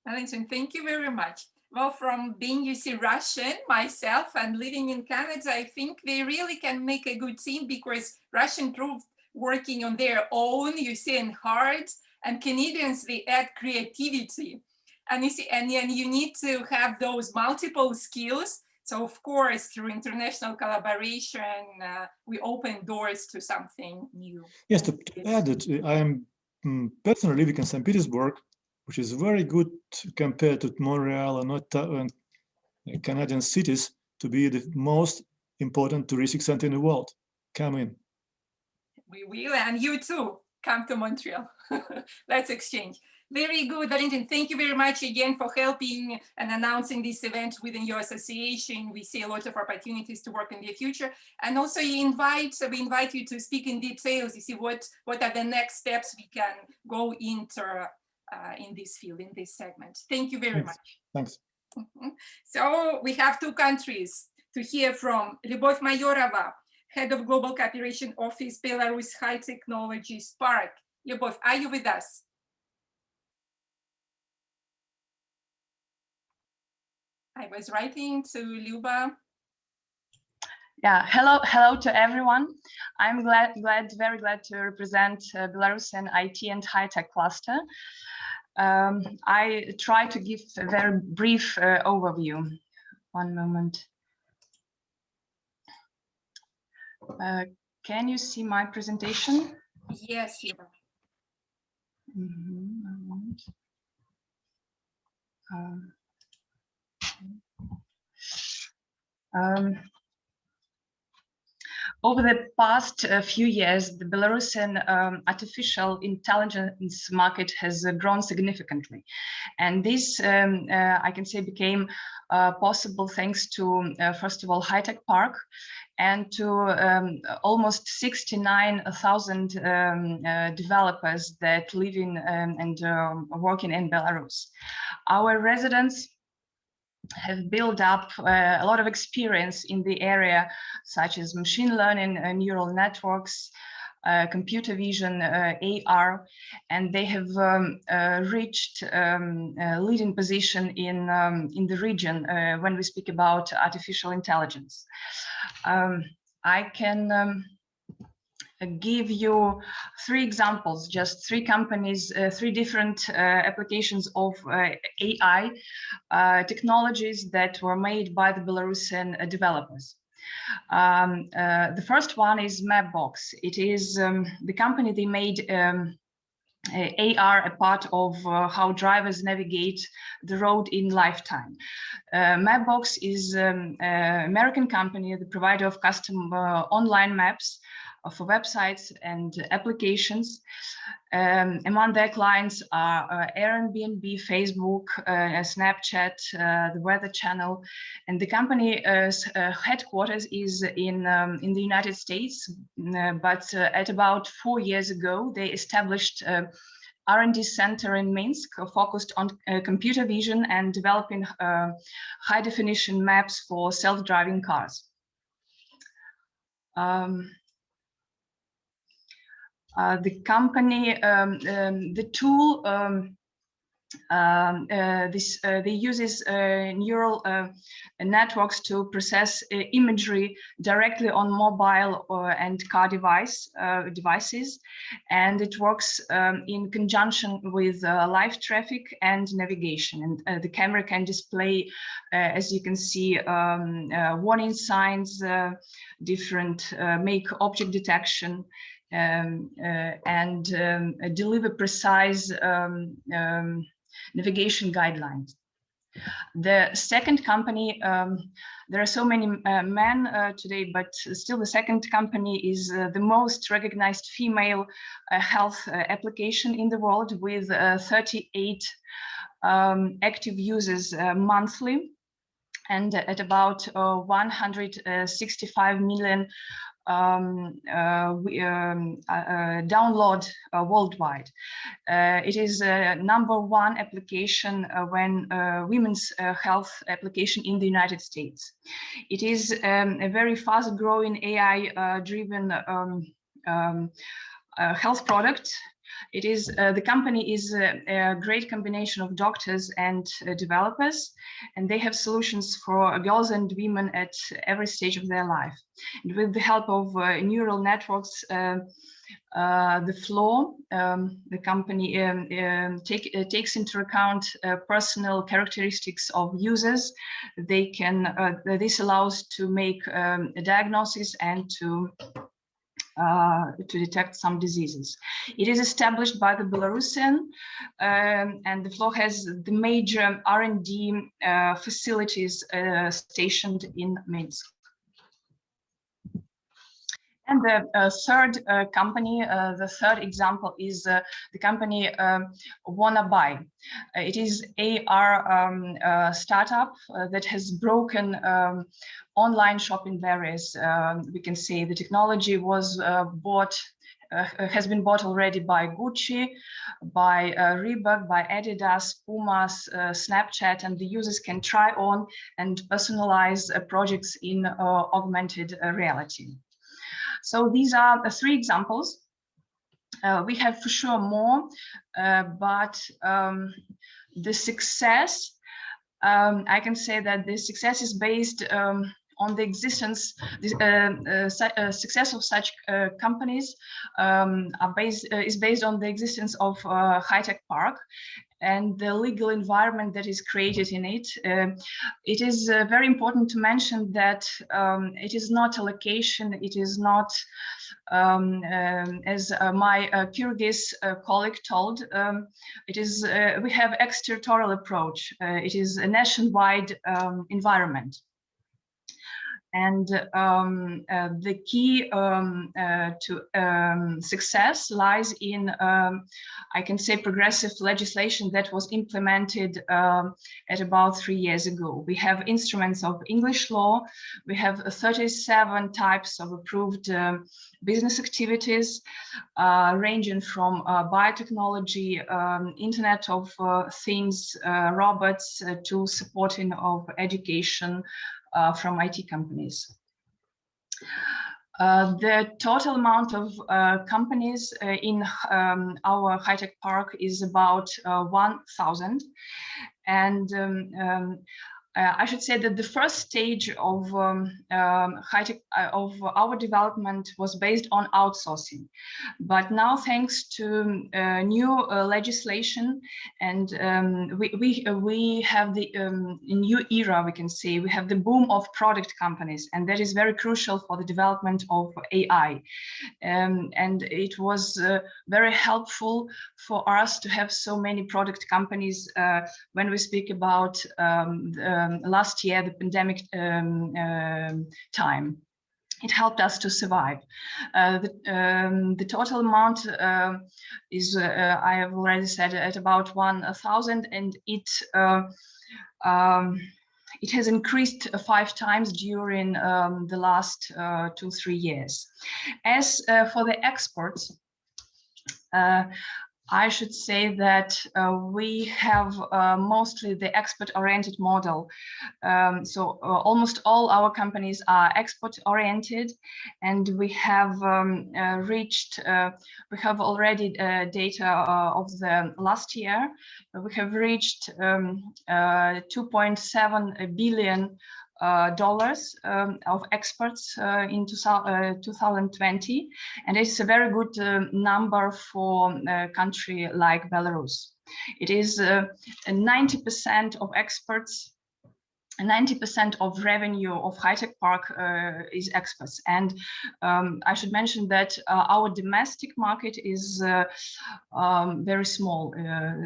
Valentin, thank you very much. Well, from being, you see, Russian myself and living in Canada, I think they really can make a good team, because Russian troops working on their own, you see, and hard, and Canadians, they add creativity. And you see, and you need to have those multiple skills. So of course, through international collaboration, we open doors to something new. Yes, to add it, I am personally living in St. Petersburg, which is very good compared to Montreal and Canadian cities to be the most important touristic center in the world. Come in. We will, and you too, come to Montreal. Let's exchange. Very good, Valentin. Thank you very much again for helping and announcing this event within your association. We see a lot of opportunities to work in the future. And also we invite you to speak in details. You see what are the next steps we can go into in this field, in this segment. Thank you very much. Thanks. So we have two countries to hear from. Lyubov Maiorova, Head of Global Cooperation Office, Belarus High Technology Spark. Lyubov, are you with us? I was writing to Lyuba. Yeah, hello to everyone. I'm very glad to represent Belarusian IT and high-tech cluster. I try to give a very brief overview. One moment. Can you see my presentation? Yes, Lyuba. Over the past few years, the Belarusian artificial intelligence market has grown significantly. And this, I can say, became possible thanks to, first of all, high-tech park and to almost 69,000 developers that live in and working in Belarus. Our residents have built up a lot of experience in the area, such as machine learning, neural networks, computer vision, AR, and they have reached a leading position in the region when we speak about artificial intelligence. I can give you three examples, just three companies, three different applications of AI technologies that were made by the Belarusian developers. The first one is Mapbox. It is the company they made AR a part of how drivers navigate the road in lifetime. Mapbox is an American company, the provider of custom online maps for websites and applications. Among their clients are Airbnb, Facebook, Snapchat, the Weather Channel, and the company's headquarters is in the United States. But at about 4 years ago, they established R&D center in Minsk focused on computer vision and developing high-definition maps for self-driving cars. The company, the tool, they uses neural networks to process imagery directly on mobile and car devices, and it works in conjunction with live traffic and navigation. And the camera can display, as you can see, warning signs, different make object detection, and deliver precise navigation guidelines. The second company, there are so many men today, but still the second company is the most recognized female health application in the world, with 38 active users monthly, and at about 165 million download worldwide. It is #1 application when women's health application in the United States. It is a very fast growing AI driven health product. It is the company is a great combination of doctors and developers, and they have solutions for girls and women at every stage of their life. And with the help of neural networks, the flow, the company takes into account personal characteristics of users. They can this allows to make a diagnosis and to detect some diseases. It is established by the Belarusian, and the flow has the major R&D facilities stationed in Minsk. And the third company, the third example is the company Wanna Buy. It is AR startup that has broken online shopping barriers. We can say the technology was has been bought already by Gucci, by Reebok, by Adidas, Puma, Snapchat, and the users can try on and personalize projects in augmented reality. So these are the three examples. We have for sure more, but the success, I can say that the success is based on the existence, success of such companies is based on the existence of high-tech park and the legal environment that is created in it. It is very important to mention that it is not a location, it is not, as my Kyrgyz colleague told, it is, we have extraterritorial approach. It is a nationwide environment. And the key to success lies in, I can say, progressive legislation that was implemented at about 3 years ago. We have instruments of English law. We have 37 types of approved business activities, ranging from biotechnology, Internet of Things, robots, to supporting of education, from IT companies. The total amount of companies in our high-tech park is about 1,000. And I should say that the first stage of high-tech of our development was based on outsourcing, but now thanks to new legislation and we have the new era, we can say we have the boom of product companies, and that is very crucial for the development of AI. And it was very helpful for us to have so many product companies when we speak about last year, the pandemic time. It helped us to survive. The total amount is, I have already said, at about 1,000, and it has increased 5 times during the last 2-3 years. As for the exports, I should say that we have mostly the export-oriented model. So almost all our companies are export-oriented, and we have reached, we have already data of the last year. We have reached $2.7 billion of exports in 2020, and it's a very good number for a country like Belarus. It is 90% of exports, 90% of revenue of high-tech park is exports. And I should mention that our domestic market is very small.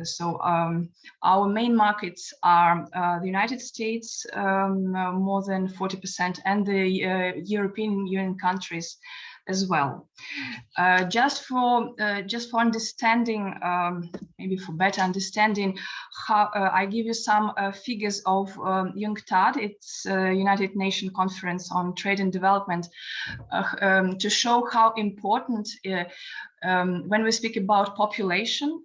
So our main markets are the United States, more than 40%, and the European Union countries as well. Just for understanding, maybe for better understanding, how I give you some figures of UNCTAD, it's United Nations Conference on Trade and Development, to show how important when we speak about population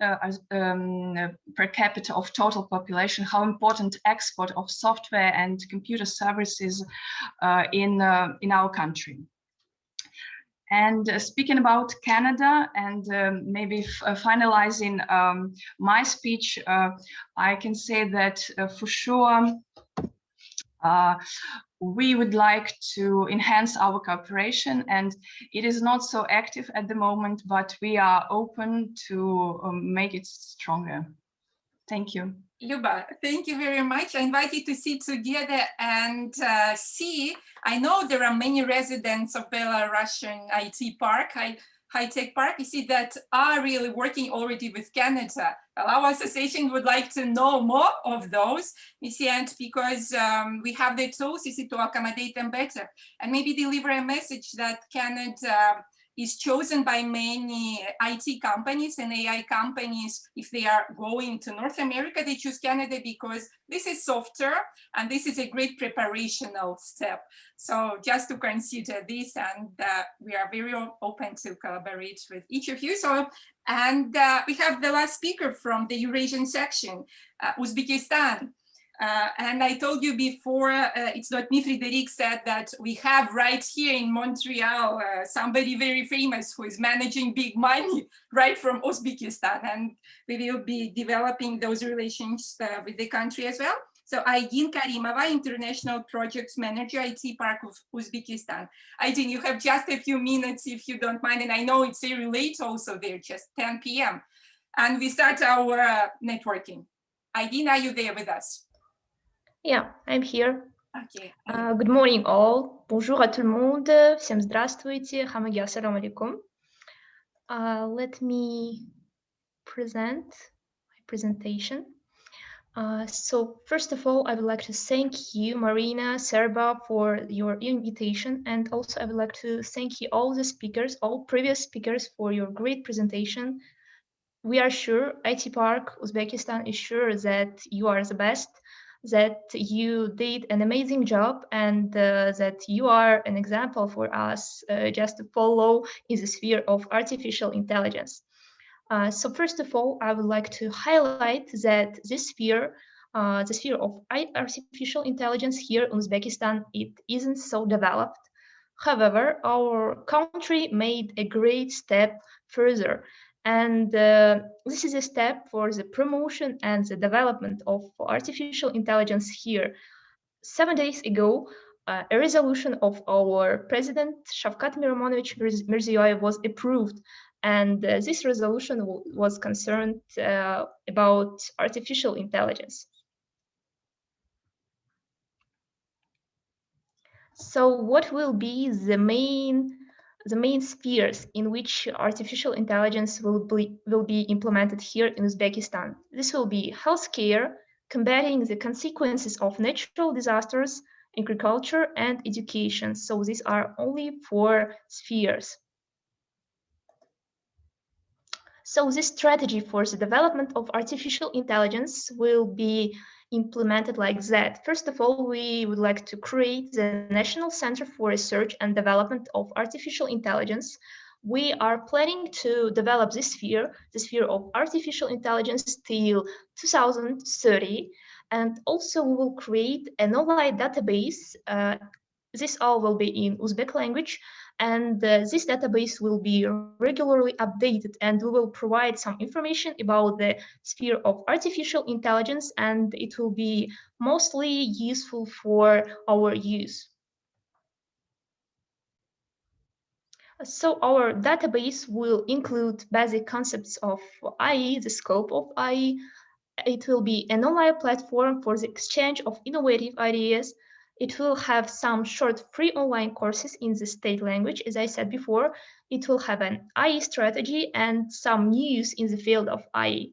per capita of total population, how important export of software and computer services in our country. And speaking about Canada, and maybe finalizing my speech, I can say that for sure we would like to enhance our cooperation, and it is not so active at the moment, but we are open to make it stronger. Thank you. Luba, thank you very much. I invite you to sit together and see. I know there are many residents of Belarusian IT Park. I high-tech park, you see, that are really working already with Canada. Our association would like to know more of those, you see, and because we have the tools, you see, to accommodate them better, and maybe deliver a message that Canada is chosen by many IT companies and AI companies. If they are going to North America, they choose Canada because this is softer and this is a great preparational step. So just to consider this, and we are very open to collaborate with each of you. So, and we have the last speaker from the Eurasian section, Uzbekistan. And I told you before, it's not me, Frederic said that we have right here in Montreal, somebody very famous who is managing big money right from Uzbekistan. And we will be developing those relations with the country as well. So Oydin Karimova, International Projects Manager, IT Park of Uzbekistan. Oydin, you have just a few minutes if you don't mind. And I know it's very late also there, just 10 p.m. And we start our networking. Oydin, are you there with us? Yeah, I'm here. Okay. Good morning all. Bonjour à tout le monde. Всем здравствуйте. Хамаги, ассаламу алейкум. Let me present my presentation. So first of all, I would like to thank you, Marina, Serba, for your invitation. And also I would like to thank you, all the speakers, all previous speakers, for your great presentation. We are sure, IT Park Uzbekistan is sure that you are the best, that you did an amazing job, and that you are an example for us just to follow in the sphere of artificial intelligence. So first of all, I would like to highlight that this sphere, the sphere of artificial intelligence here in Uzbekistan, it isn't so developed. However, our country made a great step further. And this is a step for the promotion and the development of artificial intelligence here. 7 days ago, a resolution of our president, Shavkat Mirziyoyev, was approved. And this resolution was concerned about artificial intelligence. So what will be the main spheres in which artificial intelligence will be implemented here in Uzbekistan? This will be healthcare, combating the consequences of natural disasters, agriculture, and education. So these are only 4 spheres. So this strategy for the development of artificial intelligence will be implemented like that. First of all, we would like to create the National Center for Research and Development of Artificial Intelligence. We are planning to develop this sphere, the sphere of artificial intelligence, till 2030. And also we will create an online database. This all will be in Uzbek language. And this database will be regularly updated, and we will provide some information about the sphere of artificial intelligence, and it will be mostly useful for our use. So our database will include basic concepts of AI, the scope of AI. It will be an online platform for the exchange of innovative ideas. It will have some short free online courses in the state language, as I said before. It will have an AI strategy and some news in the field of AI.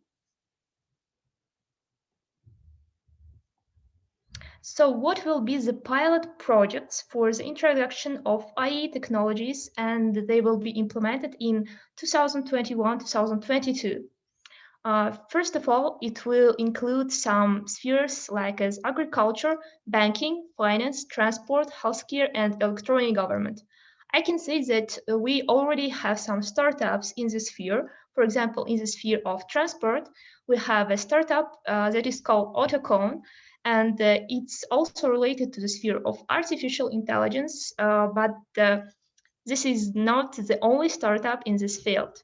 So what will be the pilot projects for the introduction of AI technologies, and they will be implemented in 2021-2022. First of all, it will include some spheres like as agriculture, banking, finance, transport, healthcare, and electronic government. I can say that we already have some startups in this sphere. For example, in the sphere of transport, we have a startup that is called Autocon, and it's also related to the sphere of artificial intelligence, but this is not the only startup in this field.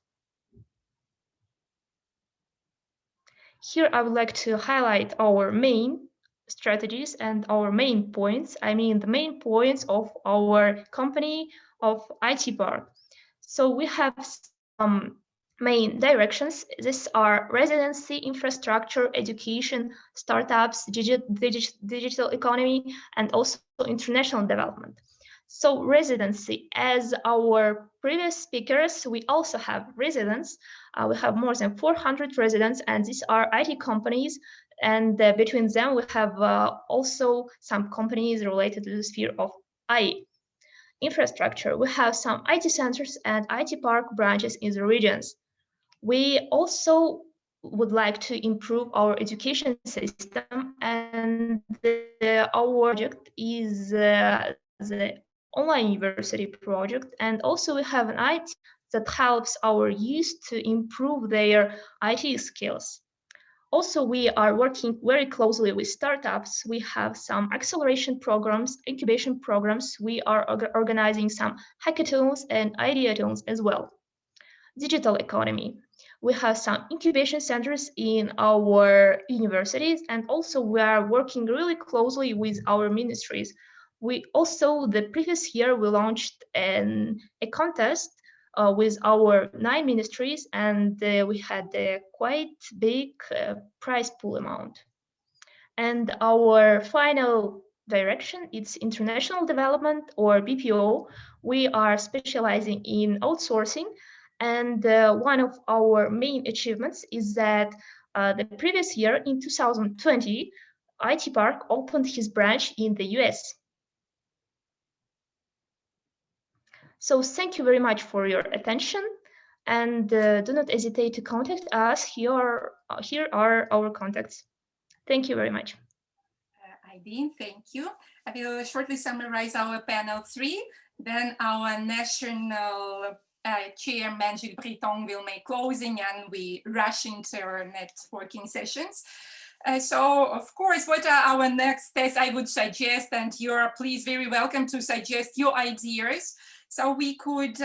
Here, I would like to highlight our main strategies and our main points. I mean, the main points of our company of IT Park. So we have some main directions. These are residency, infrastructure, education, startups, digital economy, and also international development. So residency, as our previous speakers, we also have residents. We have more than 400 residents, and these are IT companies. And between them, we have also some companies related to the sphere of AI. Infrastructure, we have some IT centers and IT park branches in the regions. We also would like to improve our education system, and our project is the online university project, and also we have an IT that helps our youth to improve their IT skills. Also, we are working very closely with startups. We have some acceleration programs, incubation programs. We are organizing some hackathons and ideathons as well. Digital economy. We have some incubation centers in our universities, and also we are working really closely with our ministries. We also, the previous year, we launched a contest with our 9 ministries, and we had a quite big prize pool amount. And our final direction, it's international development, or BPO. We are specializing in outsourcing, and one of our main achievements is that the previous year, in 2020, IT Park opened his branch in the US. So thank you very much for your attention, and do not hesitate to contact us. Here are our contacts. Thank you very much. Oydin, thank you. I will shortly summarize our panel 3. Then our national chairman, Gilles Breton, will make closing, and we rush into our networking sessions. So, of course, what are our next steps? I would suggest, and you're please very welcome to suggest your ideas. So we could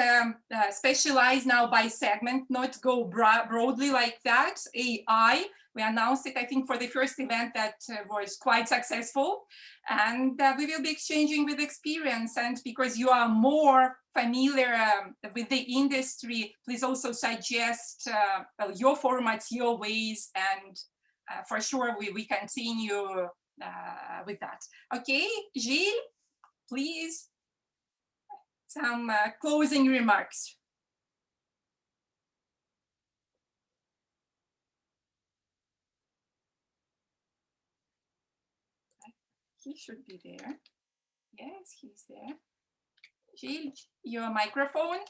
specialize now by segment, not go broadly like that. AI, we announced it, I think, for the first event that was quite successful. And we will be exchanging with experience. And because you are more familiar with the industry, please also suggest your formats, your ways, and for sure we continue with that. Okay, Gilles, please. Some closing remarks. He should be there. Yes, he's there. Gilles, your microphone.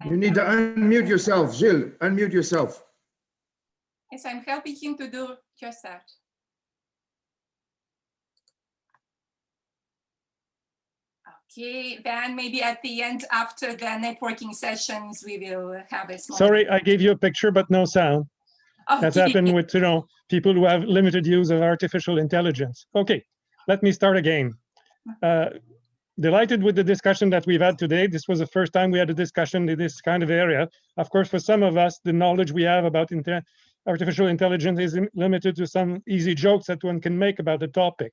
You need to unmute yourself, Gilles. Unmute yourself. Yes, I'm helping him to do just that. Okay, then maybe at the end, after the networking sessions, we will have a small... Sorry, I gave you a picture, but no sound. Okay. That's happened with, people who have limited use of artificial intelligence. Okay, let me start again. Delighted with the discussion that we've had today. This was the first time we had a discussion in this kind of area. Of course, for some of us, the knowledge we have about artificial intelligence is limited to some easy jokes that one can make about the topic.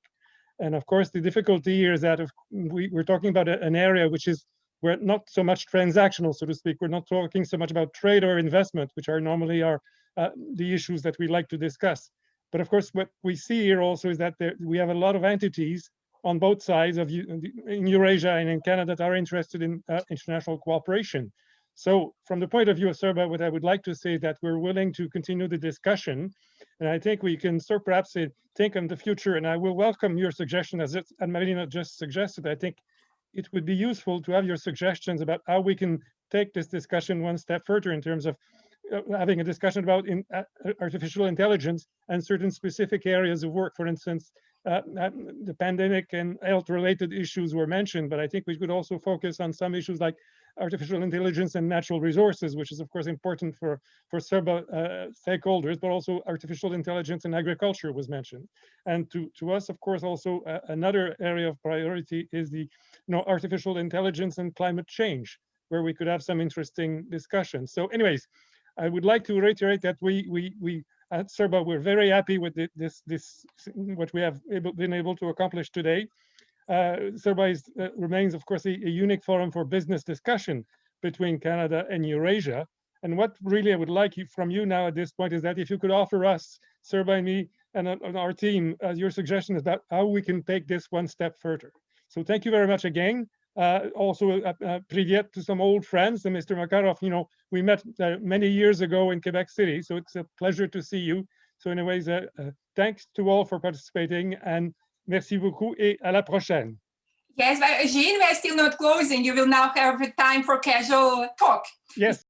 And of course, the difficulty here is that we're talking about an area which is we're not so much transactional, so to speak. We're not talking so much about trade or investment, which are normally the issues that we like to discuss. But of course, what we see here also is that we have a lot of entities on both sides of in Eurasia and in Canada that are interested in international cooperation. So from the point of view of Serba, what I would like to say is that we're willing to continue the discussion. And I think we can start perhaps think on the future, and I will welcome your suggestion as Marina just suggested. I think it would be useful to have your suggestions about how we can take this discussion one step further in terms of having a discussion about artificial intelligence and certain specific areas of work. For instance, the pandemic and health-related issues were mentioned, but I think we could also focus on some issues like artificial intelligence and natural resources, which is of course important for Serba stakeholders, but also artificial intelligence and agriculture was mentioned. And to us, of course, also another area of priority is the artificial intelligence and climate change, where we could have some interesting discussions. So anyways, I would like to reiterate that we at Serba, we're very happy with what we have been able to accomplish today. Serba remains, of course, a unique forum for business discussion between Canada and Eurasia. And what really I would like from you now at this point is that if you could offer us, Serba and me, and on our team your suggestions about how we can take this one step further. So thank you very much again. Also, privyet to some old friends, and Mr. Makarov, you know, we met many years ago in Quebec City, so it's a pleasure to see you. So anyways, thanks to all for participating, and merci beaucoup, et à la prochaine. Yes, but Eugene, we're still not closing. You will now have time for casual talk. Yes.